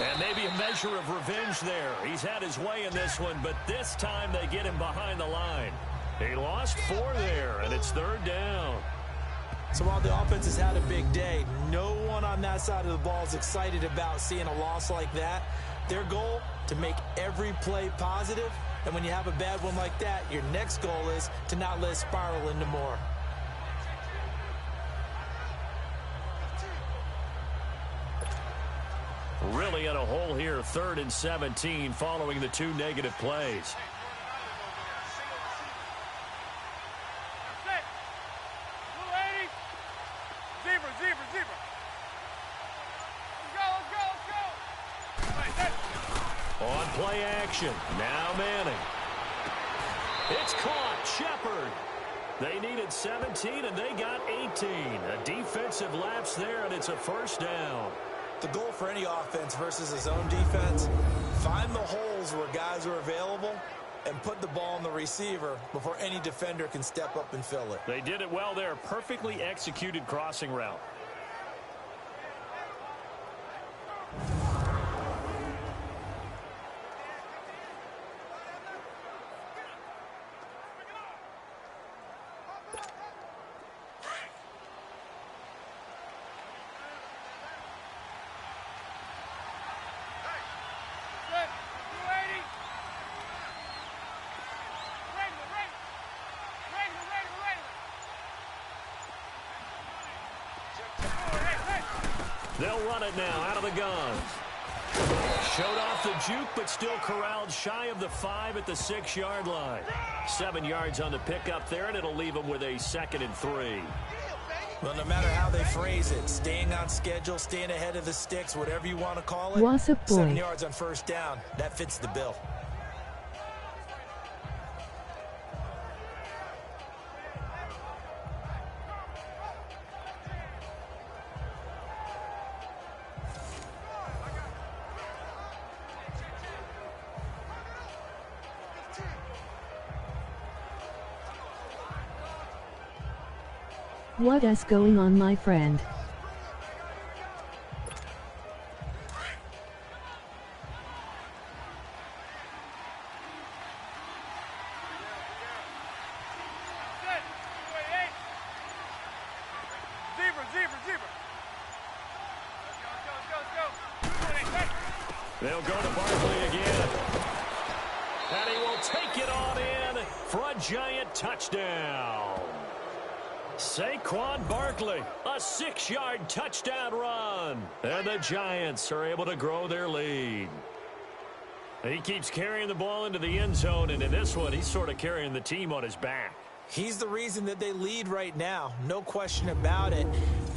And maybe a measure of revenge there. He's had his way in this one, but this time they get him behind the line. He lost 4 there, and it's 3rd down. So while the offense has had a big day, no one on that side of the ball is excited about seeing a loss like that. Their goal, to make every play positive. And when you have a bad one like that, your next goal is to not let it spiral into more. Really in a hole here, 3rd and 17 following the 2 negative plays. Zebra. Let's go. On play action, now Manning. It's caught, Shepard. They needed 17, and they got 18. A defensive lapse there, and it's a first down. The goal for any offense versus his own defense, find the holes where guys are available and put the ball on the receiver before any defender can step up and fill it. They did it well there. Perfectly executed crossing route. They'll run it now out of the gun. Showed off the juke, but still corralled shy of the 5 at the 6-yard line. 7 yards on the pickup there, and it'll leave them with a 2nd and 3. Well, no matter how they phrase it, staying on schedule, staying ahead of the sticks, whatever you want to call it, What's up, boy? 7 yards on first down, that fits the bill. What is going on, my friend? They'll go to Barkley again. And he will take it on in for a giant touchdown. Saquon Barkley, a 6-yard touchdown run. And the Giants are able to grow their lead. He keeps carrying the ball into the end zone, and in this one, he's sort of carrying the team on his back. He's the reason that they lead right now, no question about it.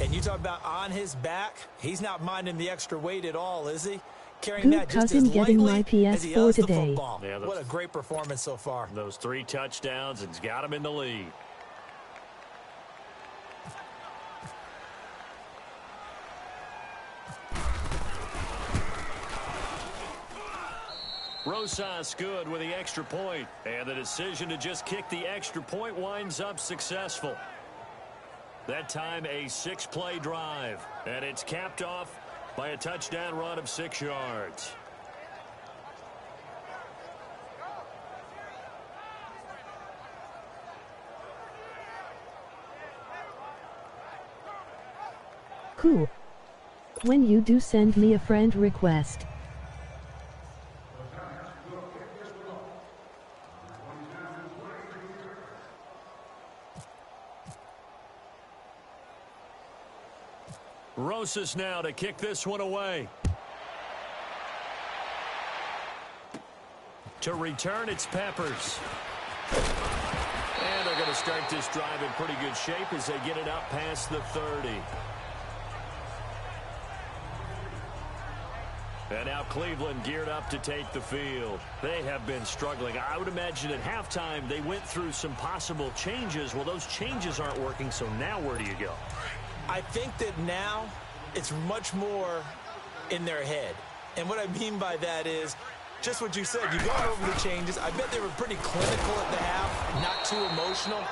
And you talk about on his back, he's not minding the extra weight at all, is he? Carrying Good that just cousin as getting lightly my PS4 as he does the today. football. Yeah, what a great performance so far. Those 3 touchdowns, it's got him in the lead. Rosas good with the extra point, and the decision to just kick the extra point winds up successful. That time a 6-play drive, and it's capped off by a touchdown run of 6 yards. Cool. When you do send me a friend request. Rosas now to kick this one away. To return, it's Peppers. And they're going to start this drive in pretty good shape as they get it out past the 30. And now Cleveland geared up to take the field. They have been struggling. I would imagine at halftime they went through some possible changes. Well, those changes aren't working, so now where do you go? I think that now it's much more in their head. And what I mean by that is just what you said. You've gone over the changes. I bet they were pretty clinical at the half, not too emotional.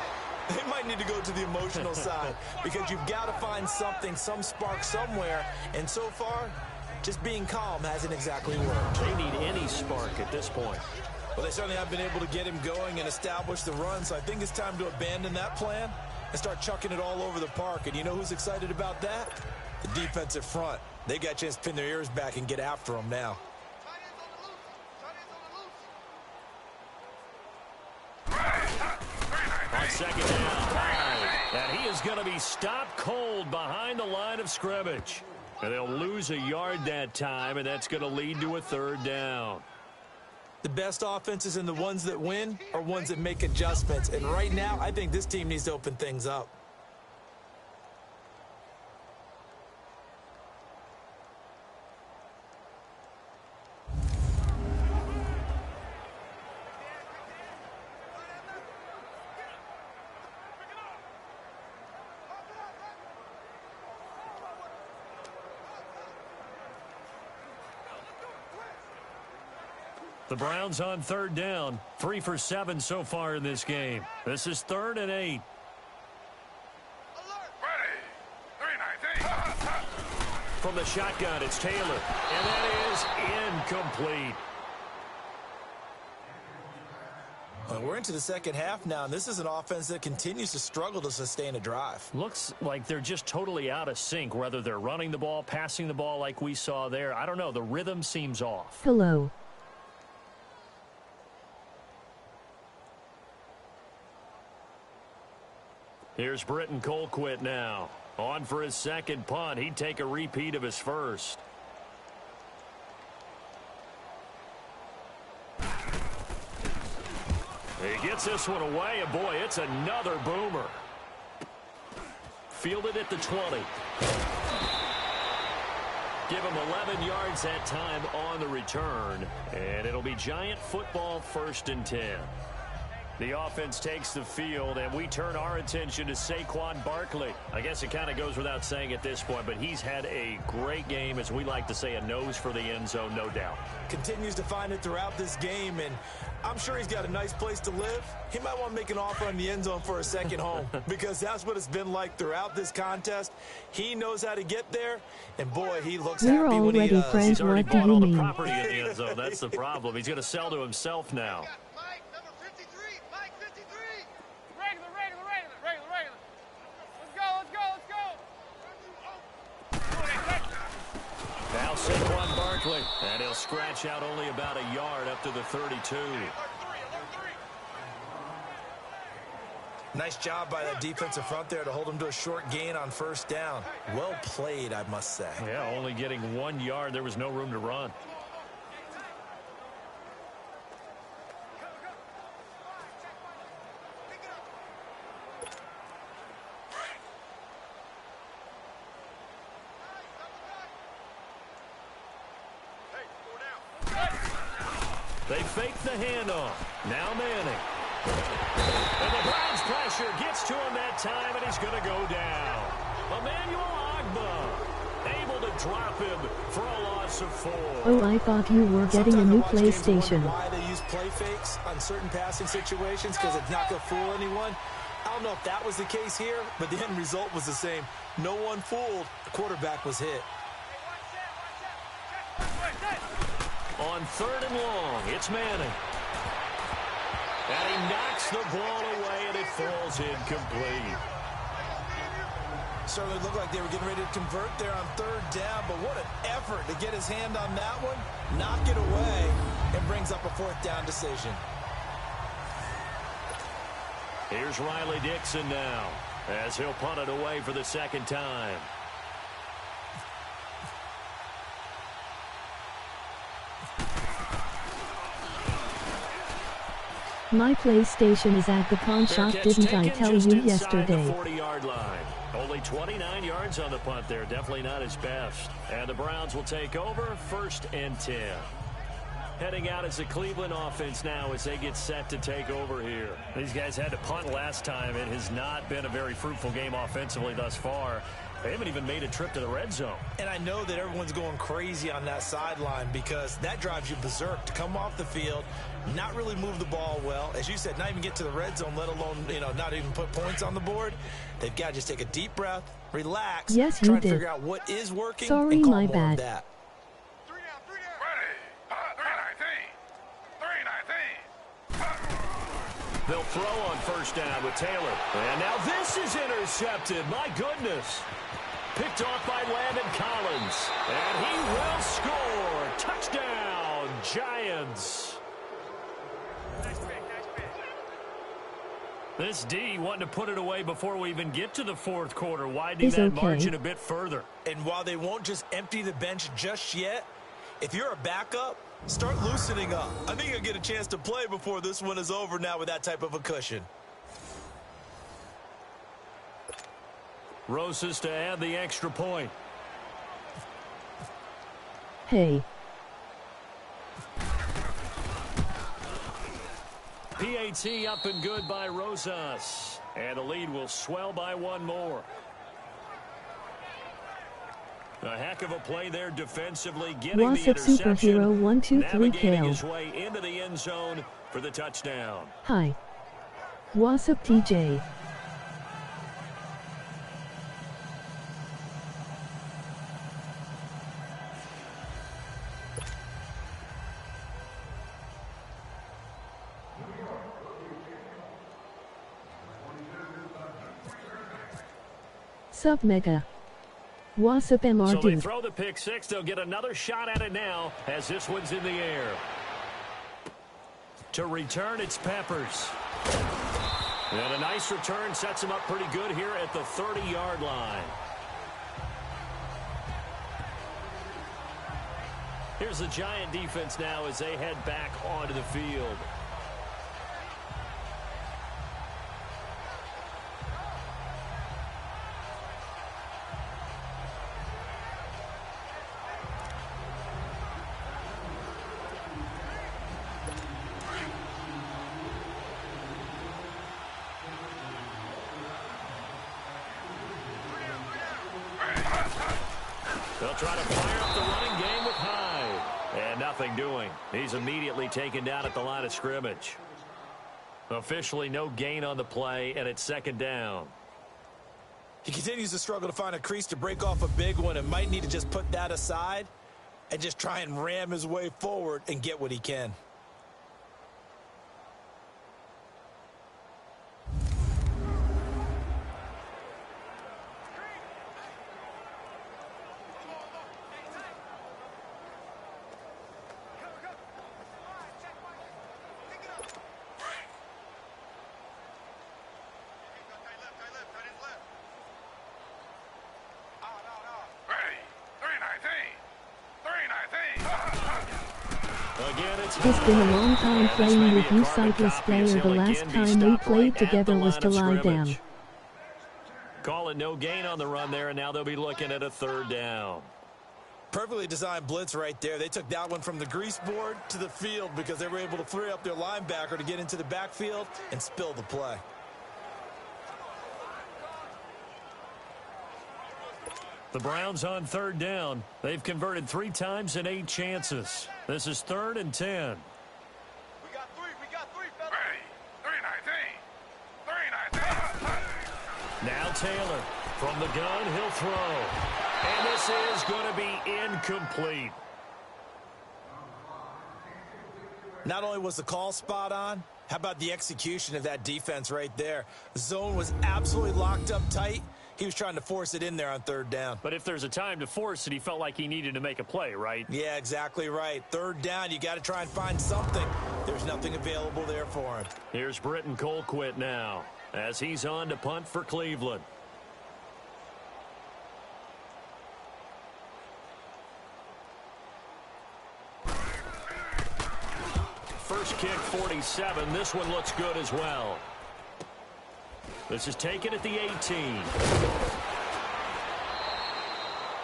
They might need to go to the emotional side because you've got to find something, some spark somewhere. And so far, just being calm hasn't exactly worked. They need any spark at this point. Well, they certainly have been able to get him going and establish the run, so I think it's time to abandon that plan and start chucking it all over the park. And you know who's excited about that? The defensive front. They got a chance to pin their ears back and get after them now. On second down, and he is going to be stopped cold behind the line of scrimmage. And they'll lose a yard that time, and that's going to lead to a 3rd down. The best offenses and the ones that win are ones that make adjustments. And right now, I think this team needs to open things up. The Browns on 3rd down, 3 for 7 so far in this game. This is 3rd and 8. From the shotgun, it's Taylor, and that is incomplete. Well, we're into the second half now, and this is an offense that continues to struggle to sustain a drive. Looks like they're just totally out of sync, whether they're running the ball, passing the ball like we saw there. I don't know. The rhythm seems off. Hello. Here's Britton Colquitt now. On for his second punt. He'd take a repeat of his first. He gets this one away, and boy, it's another boomer. Fielded at the 20. Give him 11 yards that time on the return, and it'll be Giant football 1st and 10. The offense takes the field, and we turn our attention to Saquon Barkley. I guess it kind of goes without saying at this point, but he's had a great game, as we like to say, a nose for the end zone, no doubt. Continues to find it throughout this game, and I'm sure he's got a nice place to live. He might want to make an offer on the end zone for a second home because that's what it's been like throughout this contest. He knows how to get there, and boy, he looks We're happy when he already does. friends. He's already What do bought you all mean? the property in the end zone. That's the problem. He's going to sell to himself now. Mike, number 53. Mike, 53. Regular. Let's go. Now Saquon Barkley, and he'll scratch out only about a yard up to the 32. Nice job by that defensive front there to hold him to a short gain on 1st down. Well played, I must say. Yeah, only getting 1 yard. There was no room to run. They fake the handoff. Now Manning. And the Browns pressure gets to him that time, and he's going to go down. Emmanuel Ogbah able to drop him for a loss of 4. Oh, I thought you were getting a Sometimes I new watch games and wonder PlayStation. why they use play fakes on certain passing situations because it's not going to fool anyone. I don't know if that was the case here, but the end result was the same. No one fooled. The quarterback was hit. On 3rd and long, it's Manning. And he knocks the ball away, and it falls incomplete. Certainly looked like they were getting ready to convert there on 3rd down, but what an effort to get his hand on that one, knock it away, and brings up a 4th down decision. Here's Riley Dixon now, as he'll punt it away for the 2nd time. My PlayStation is at the pawn shop, didn't I tell you yesterday? The 40-yard line. Only 29 yards on the punt there. Definitely not his best. And the Browns will take over 1st and 10. Heading out as the Cleveland offense now as they get set to take over here. These guys had to punt last time. It has not been a very fruitful game offensively thus far. They haven't even made a trip to the red zone. And I know that everyone's going crazy on that sideline because that drives you berserk to come off the field, not really move the ball well. As you said, not even get to the red zone, let alone, not even put points on the board. They've got to just take a deep breath, relax, Yes, you try to did. figure out what is working Sorry, and call my more bad. of that. 3 down. 319. They'll throw on 1st down with Taylor. And now this is intercepted. My goodness. Picked off by Landon Collins. And he will score. Touchdown, Giants. Nice pick. This D wanting to put it away before we even get to the 4th quarter, widening Is that okay. margin a bit further. And while they won't just empty the bench just yet, if you're a backup, start loosening up. I think you'll get a chance to play before this one is over now with that type of a cushion. Rosas to add the extra point. Hey, PAT up and good by Rosas. And the lead will swell by 1 more. A heck of a play there defensively, getting What's the up, interception, superhero 123 navigating Kale? his way into the end zone for the touchdown. Hi. What's up, TJ? Sup, Mega? What's up, MR So they dude? throw the pick 6. They'll get another shot at it now as this one's in the air. To return, it's Peppers. And a nice return sets him up pretty good here at the 30-yard line. Here's the Giant defense now as they head back onto the field. They'll try to fire up the running game with Hyde. And nothing doing. He's immediately taken down at the line of scrimmage. Officially no gain on the play, and it's second down. He continues to struggle to find a crease to break off a big one and might need to just put that aside and just try and ram his way forward and get what he can. It's been a long time playing with you, Cypress player. The last time we played together was to lie down. Call it no gain on the run there, and now they'll be looking at a third down. Perfectly designed blitz right there. They took that one from the grease board to the field because they were able to free up their linebacker to get into the backfield and spill the play. The Browns on third down. They've converted 3 times in 8 chances. This is 3rd and 10. We got three, fellas. Three. Now Taylor from the gun, he'll throw. And this is going to be incomplete. Not only was the call spot on, how about the execution of that defense right there? The zone was absolutely locked up tight. He was trying to force it in there on third down. But if there's a time to force it, he felt like he needed to make a play, right? Yeah, exactly right. Third down, you got to try and find something. There's nothing available there for him. Here's Britton Colquitt now as he's on to punt for Cleveland. First kick, 47. This one looks good as well. This is taken at the 18.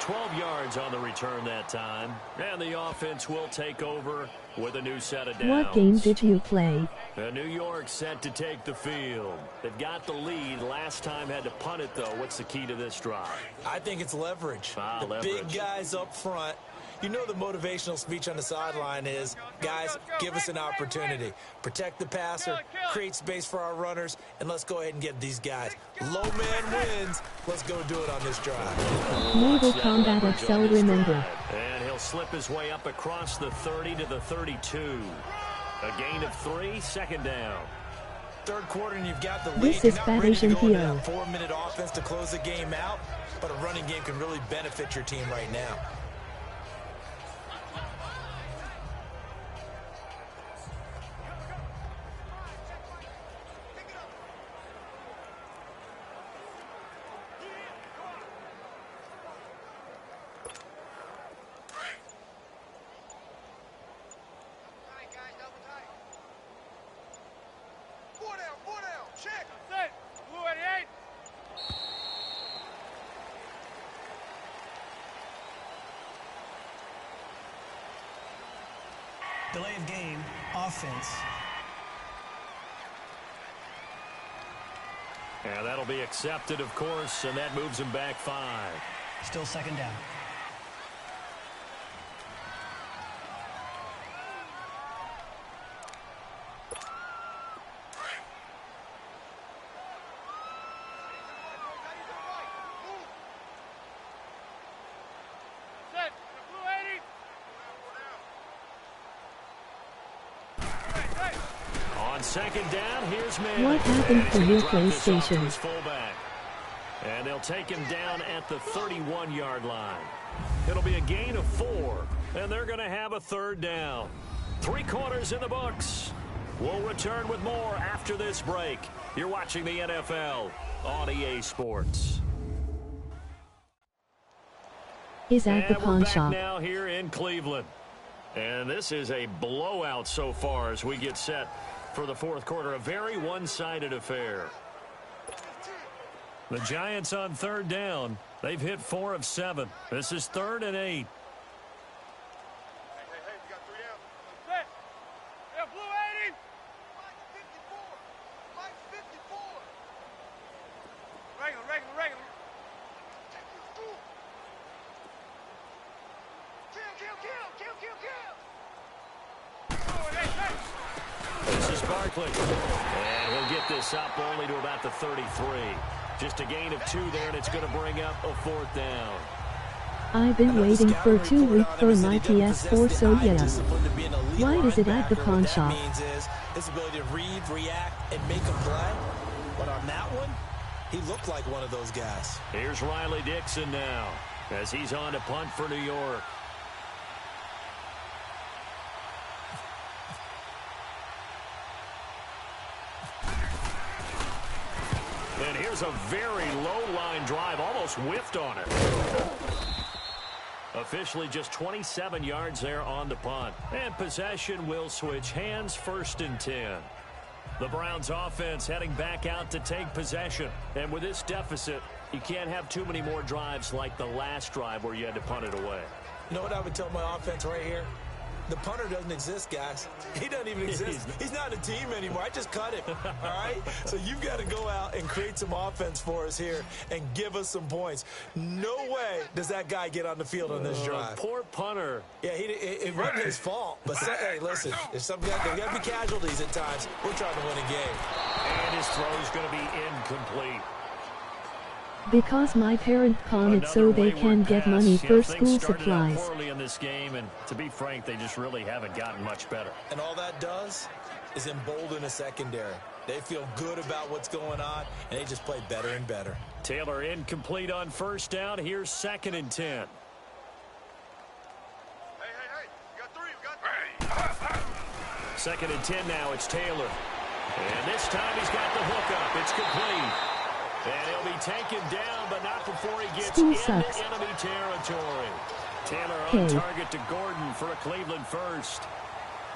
12 yards on the return that time. And the offense will take over with a new set of downs. What game did you play? New York set to take the field. They've got the lead. Last time had to punt it, though. What's the key to this drive? I think it's leverage. The leverage. Big guys up front. You know the motivational speech on the sideline is, guys, give us an opportunity. Protect the passer, create space for our runners, and let's go ahead and get these guys. Low man wins. Let's go do it on this drive. Naval Combat Excel, remember. And he'll slip his way up across the 30 to the 32. A gain of 3, second down. Third quarter, and you've got the lead. This is You're not ready to go into Fadation that 4-minute offense to close the game out, but a running game can really benefit your team right now. Delay of game, offense. Yeah, that'll be accepted, of course, and that moves him back 5. Still second down. Second down, here's Manning. What happened for your PlayStation? And they'll take him down at the 31-yard line. It'll be a gain of 4, and they're going to have a third down. 3 quarters in the books. We'll return with more after this break. You're watching the NFL on EA Sports. Is at the pawn shop. Now here in Cleveland. And this is a blowout so far as we get set for the fourth quarter. A very one-sided affair. The Giants on third down. They've hit 4 of 7. This is 3rd and 8. Hey, we got 3 out. Set. Yeah, blue 80. Mike 54. Mike 54. Regular. This is Barkley. And he'll get this up only to about the 33. Just a gain of 2 there, and it's going to bring up a 4th down. I've been waiting for 2 weeks for my PS4, so yeah. Why is it at the pawn shop? His ability to read, react, and make a play. But on that one, he looked like one of those guys. Here's Riley Dixon now, as he's on to punt for New York. And here's a very low-line drive, almost whiffed on it. Officially just 27 yards there on the punt. And possession will switch hands, 1st and 10. The Browns offense heading back out to take possession. And with this deficit, you can't have too many more drives like the last drive where you had to punt it away. You know what I would tell my offense right here? The punter doesn't exist, guys. He doesn't even exist. He's not a team anymore. I just cut him, all right? So you've got to go out and create some offense for us here and give us some points. No way does that guy get on the field on this drive. Poor punter. Yeah, it wasn't his fault. But, hey, listen, there's got to be casualties at times. We're trying to win a game. And his throw is going to be incomplete. Because my parent pawn it so they can get money for school supplies. Poorly in this game, and to be frank, they just really haven't gotten much better. And all that does is embolden a secondary. They feel good about what's going on, and they just play better and better. Taylor incomplete on 1st down. Here's 2nd and 10. Hey, you got 3. 2nd and 10 now. It's Taylor. And this time he's got the hook up. It's complete. And he'll be taken down, but not before he gets into enemy territory. Taylor on target to Gordon for a Cleveland 1st.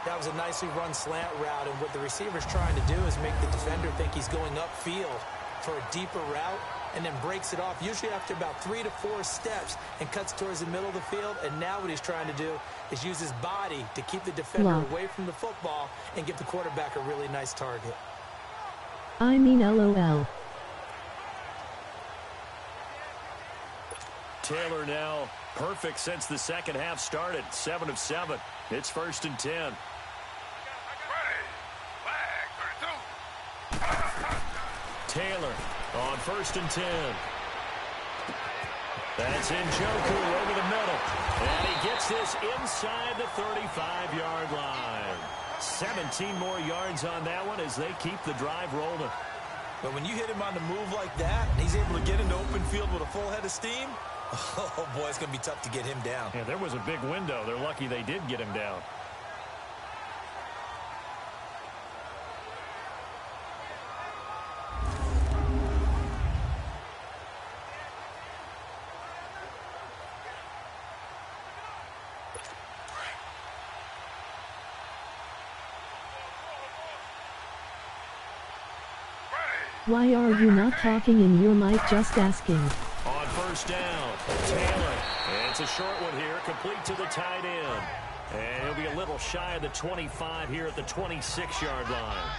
That was a nicely run slant route, and what the receiver's trying to do is make the defender think he's going upfield for a deeper route, and then breaks it off, usually after about 3 to 4 steps, and cuts towards the middle of the field. And now what he's trying to do is use his body to keep the defender away from the football and give the quarterback a really nice target. I mean, LOL. Taylor now perfect since the second half started. 7 of 7. It's 1st and 10. Taylor on 1st and 10. That's Njoku over the middle. And he gets this inside the 35-yard line. 17 more yards on that one as they keep the drive rolling. But when you hit him on the move like that, and he's able to get into open field with a full head of steam, oh, boy, it's going to be tough to get him down. Yeah, there was a big window. They're lucky they did get him down. Why are you not talking in your mic? Just asking. On 1st down, Taylor. And it's a short one here, complete to the tight end. And he'll be a little shy of the 25 here at the 26-yard line.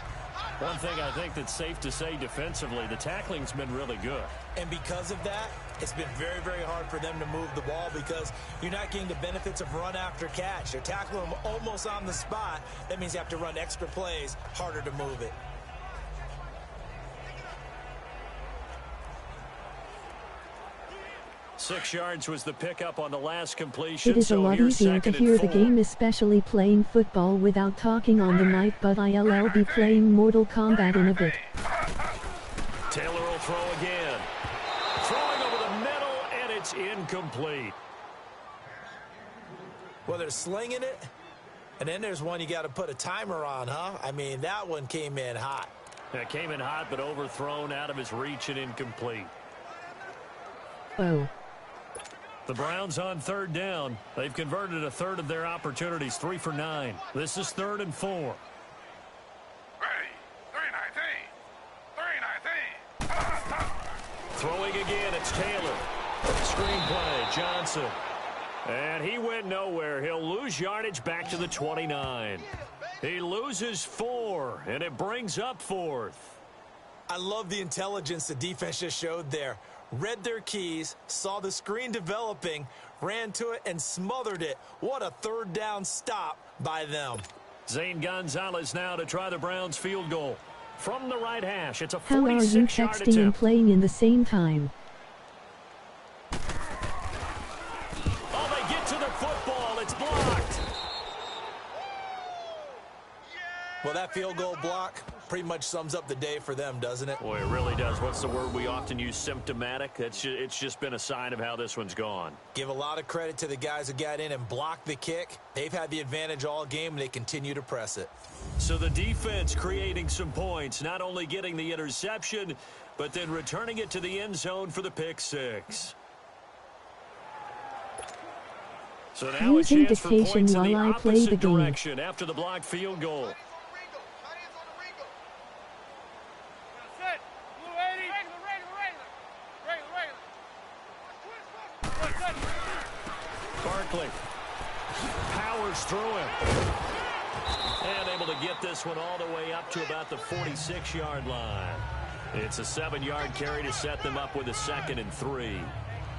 One thing I think that's safe to say defensively, the tackling's been really good. And because of that, it's been very, very hard for them to move the ball because you're not getting the benefits of run after catch. You're tackling them almost on the spot. That means you have to run extra plays, harder to move it. Six yards was the pickup on the last completion. It is a lot easier to hear the game, especially playing football without talking on the mic, but I'll be playing Mortal Kombat in a bit. Taylor will throw again. Throwing over the middle, and it's incomplete. Well, they're slinging it, and then there's one you got to put a timer on, huh? I mean, that one came in hot. It came in hot, but overthrown, out of his reach and incomplete. Oh. The Browns on 3rd down. They've converted a third of their opportunities, 3 for 9. This is 3rd and 4. Ready. 3-19. Throwing again, it's Taylor. Screenplay, Johnson. And he went nowhere. He'll lose yardage back to the 29. He loses 4, and it brings up 4th. I love the intelligence the defense just showed there. Read their keys, saw the screen developing, ran to it and smothered it. What a third down stop by them. Zane Gonzalez now to try the Browns field goal. From the right hash, it's a 46-yard How are you texting and playing in the same time? Oh, they get to the football. It's blocked. Well, that field goal block pretty much sums up the day for them, doesn't it? Boy, it really does. What's the word we often use? Symptomatic. It's just been a sign of how this one's gone. Give a lot of credit to the guys who got in and blocked the kick. They've had the advantage all game, and they continue to press it. So the defense creating some points, not only getting the interception, but then returning it to the end zone for the pick six. So now a chance for points in the opposite direction after the blocked field goal. Barkley powers through him. And able to get this one all the way up to about the 46-yard line. It's a 7-yard carry to set them up with a 2nd and 3.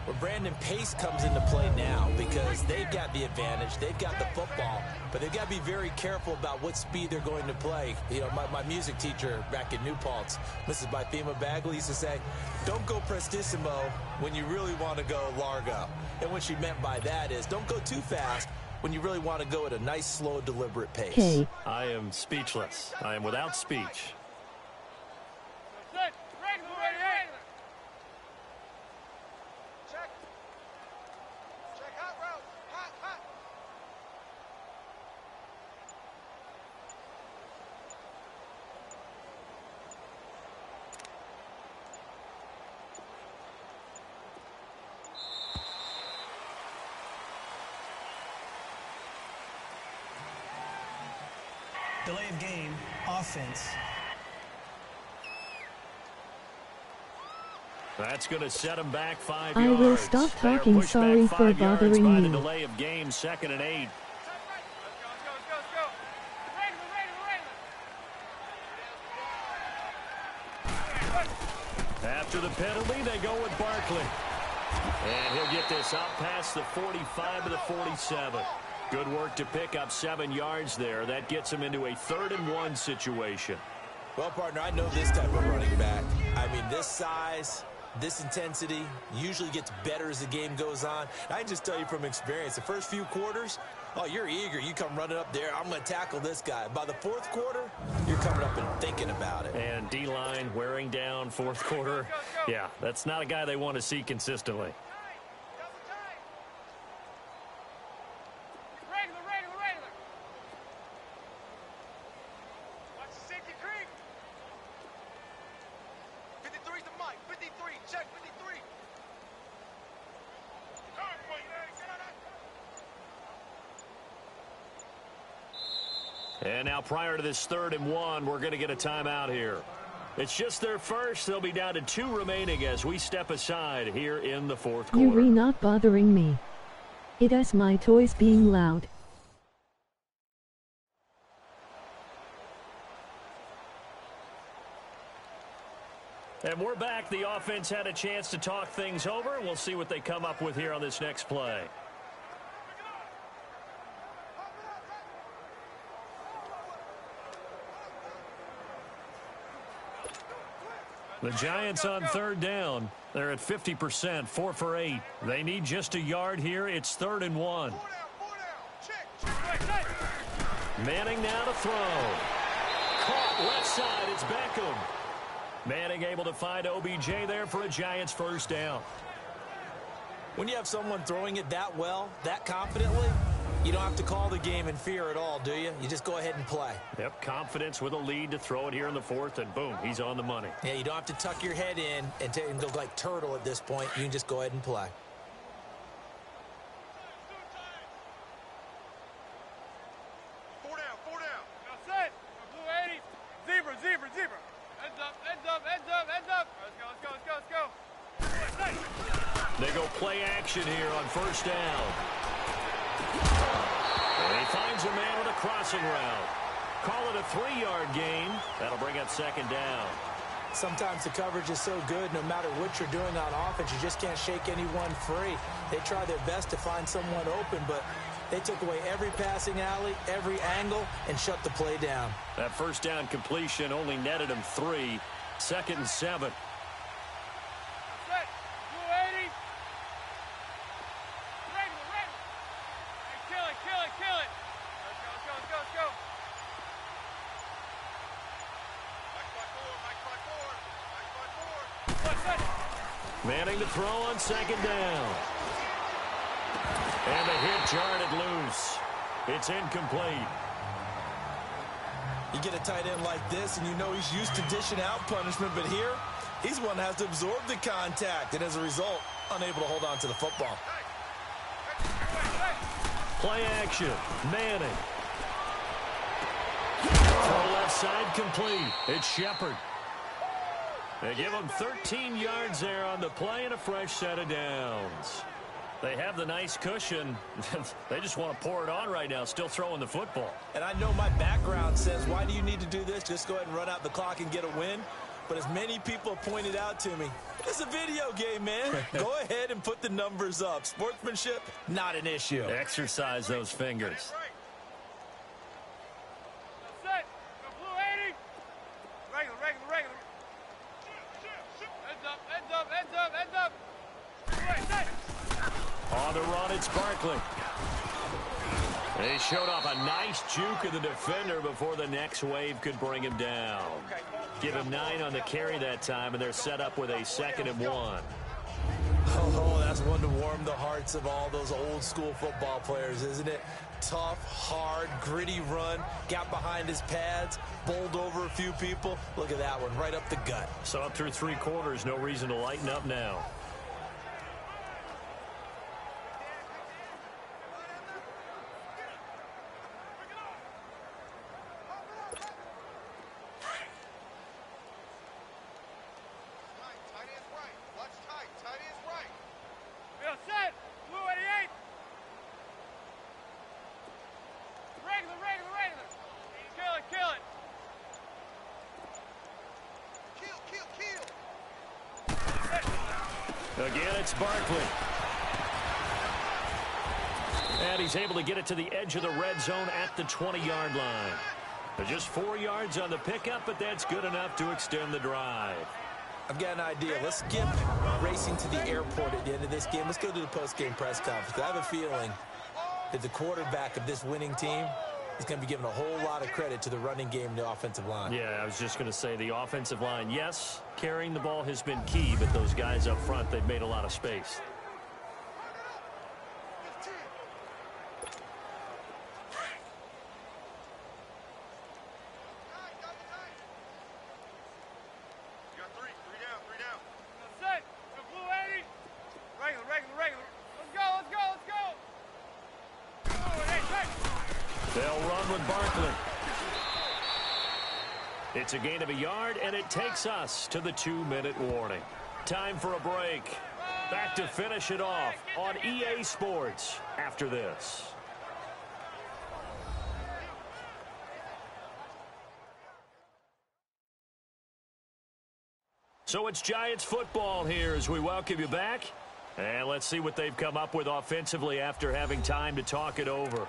Well, Brandon, pace comes into play now because they've got the advantage. They've got the football, but they've got to be very careful about what speed they're going to play. You know, my music teacher back in New Paltz, Mrs. Bythema Bagley, used to say, don't go prestissimo when you really want to go largo. And what she meant by that is don't go too fast when you really want to go at a nice, slow, deliberate pace. Okay. I am speechless. I am without speech. Delay of game, offense. That's going to set him back 5 I yards. will stop talking. Sorry for bothering by you. the delay of game, 2nd and 8. After the penalty, they go with Barkley. And he'll get this out past the 45 to the 47. Good work to pick up 7 yards there. That gets him into a 3rd and 1 situation. Well, partner, I know this type of running back. I mean, this size, this intensity usually gets better as the game goes on. I can just tell you from experience, the first few quarters, oh, you're eager. You come running up there, I'm going to tackle this guy. By the 4th quarter, you're coming up and thinking about it. And D-line wearing down 4th quarter. Yeah, that's not a guy they want to see consistently. And now prior to this 3rd and 1, we're going to get a timeout here. It's just their first. They'll be down to 2 remaining as we step aside here in the 4th quarter. You're not bothering me. It is my toys being loud. And we're back. The offense had a chance to talk things over, and we'll see what they come up with here on this next play. The Giants on 3rd down. They're at 50%, 4 for 8. They need just a yard here. It's 3rd and 1. Manning now to throw. Caught left side. It's Beckham. Manning able to find OBJ there for a Giants 1st down. When you have someone throwing it that well, that confidently, you don't have to call the game in fear at all, do you? You just go ahead and play. Yep, confidence with a lead to throw it here in the 4th, and boom, he's on the money. Yeah, you don't have to tuck your head in and go like turtle at this point. You can just go ahead and play. Four down. Now set. Blue 80. Zebra. Heads up. Let's go. They go play action here on 1st down. And he finds a man with a crossing route. Call it a 3-yard gain. That'll bring up 2nd down. Sometimes the coverage is so good, no matter what you're doing on offense, you just can't shake anyone free. They try their best to find someone open, but they took away every passing alley, every angle, and shut the play down. That first down completion only netted him 3. 2nd and 7. Manning to throw on 2nd down. And the hit jarred loose. It's incomplete. You get a tight end like this, and you know he's used to dishing out punishment, but here, he's one that has to absorb the contact, and as a result, unable to hold on to the football. Play action. Manning. Throw left side complete. It's Shepard. They give him 13 yards there on the play and a fresh set of downs. They have the nice cushion. They just want to pour it on right now, still throwing the football. And I know my background says, why do you need to do this? Just go ahead and run out the clock and get a win. But as many people have pointed out to me, it's a video game, man. Go ahead and put the numbers up. Sportsmanship, not an issue. Exercise those fingers. On the run, it's Barkley. They showed off a nice juke of the defender before the next wave could bring him down. Give him 9 on the carry that time, and they're set up with a 2nd and 1. Oh, that's one to warm the hearts of all those old school football players, isn't it? Tough, hard, gritty run, got behind his pads, bowled over a few people. Look at that one, right up the gut. So up through 3 quarters, no reason to lighten up now. Again, it's Barkley. And he's able to get it to the edge of the red zone at the 20-yard line. But just 4 yards on the pickup, but that's good enough to extend the drive. I've got an idea. Let's skip racing to the airport at the end of this game. Let's go to the post-game press conference. I have a feeling that the quarterback of this winning team is going to be given a whole lot of credit to the running game and the offensive line. Yeah, I was just going to say the offensive line, yes, carrying the ball has been key, but those guys up front, they've made a lot of space. They'll run with Barkley. It's a gain of a yard, and it takes us to the 2-minute warning. Time for a break. Back to finish it off on EA Sports after this. So it's Giants football here as we welcome you back. And let's see what they've come up with offensively after having time to talk it over.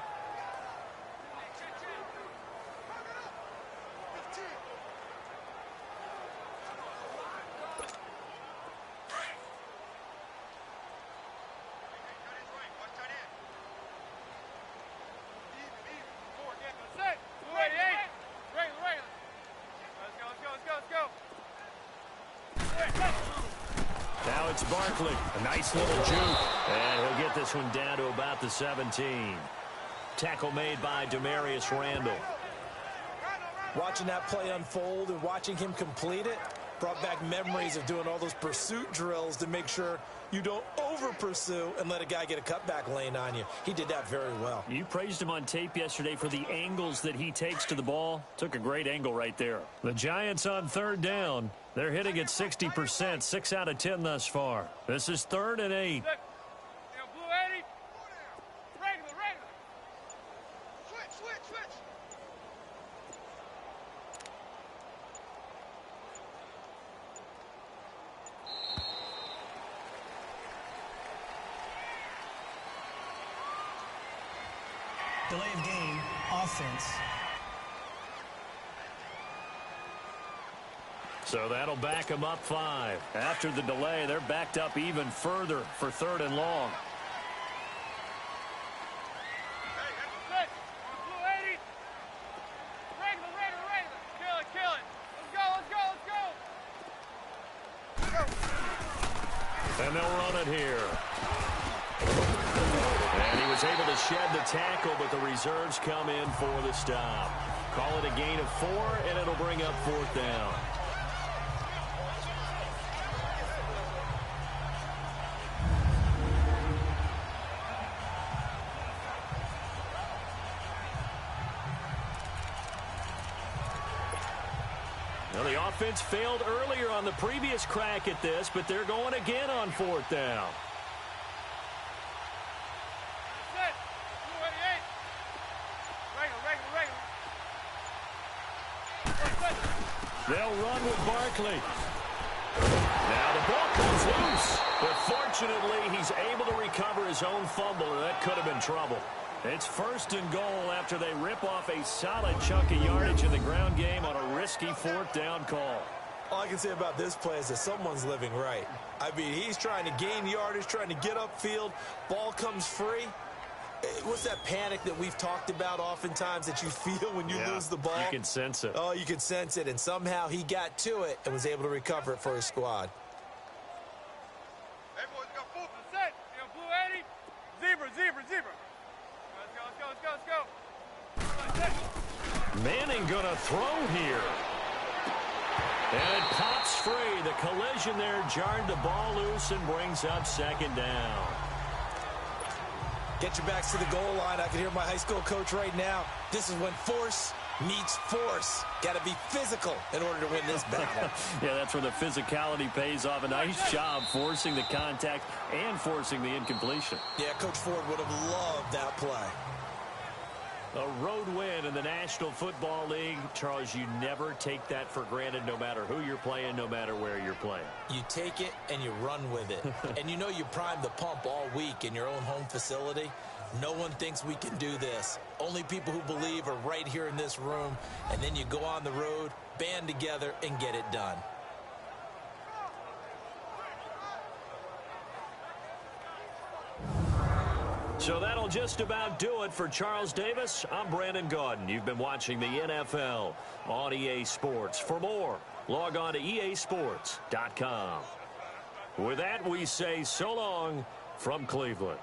Now it's Barkley. A nice little juke. And he'll get this one down to about the 17. Tackle made by Demarius Randall. Watching that play unfold and watching him complete it brought back memories of doing all those pursuit drills to make sure you don't over-pursue and let a guy get a cutback lane on you. He did that very well. You praised him on tape yesterday for the angles that he takes to the ball. Took a great angle right there. The Giants on 3rd down. They're hitting at 60%, 6 out of 10 thus far. This is 3rd and 8. Delay of game, offense. So that'll back them up 5. After the delay, they're backed up even further for 3rd and long. And they'll run it here. And he was able to shed the tackle, but the reserves come in for the stop. Call it a gain of 4, and it'll bring up 4th down. Now, the offense failed earlier on the previous crack at this, but they're going again on 4th down. They'll run with Barkley. Now the ball comes loose, but fortunately he's able to recover his own fumble, or that could have been trouble. It's 1st and goal after they rip off a solid chunk of yardage in the ground game on a risky 4th down call. All I can say about this play is that someone's living right. I mean, he's trying to gain yardage, trying to get upfield. Ball comes free. What's that panic that we've talked about oftentimes that you feel when you lose the ball? You can sense it. Oh, you can sense it, and somehow he got to it and was able to recover it for his squad. Hey, boys, we got 4 for the set. You know, blue 80. Zebra, zebra, zebra. Let's go. Manning gonna throw here. And it pops free. The collision there jarred the ball loose and brings up 2nd down. Get your backs to the goal line. I can hear my high school coach right now. This is when force meets force. Got to be physical in order to win this battle. Yeah, that's where the physicality pays off. A nice job forcing the contact and forcing the incompletion. Yeah, Coach Ford would have loved that play. A road win in the National Football League. Charles, you never take that for granted, no matter who you're playing, no matter where you're playing. You take it and you run with it. And you know you primed the pump all week in your own home facility. No one thinks we can do this. Only people who believe are right here in this room. And then you go on the road, band together, and get it done. So that'll just about do it for Charles Davis. I'm Brandon Gaudin. You've been watching the NFL on EA Sports. For more, log on to easports.com. With that, we say so long from Cleveland.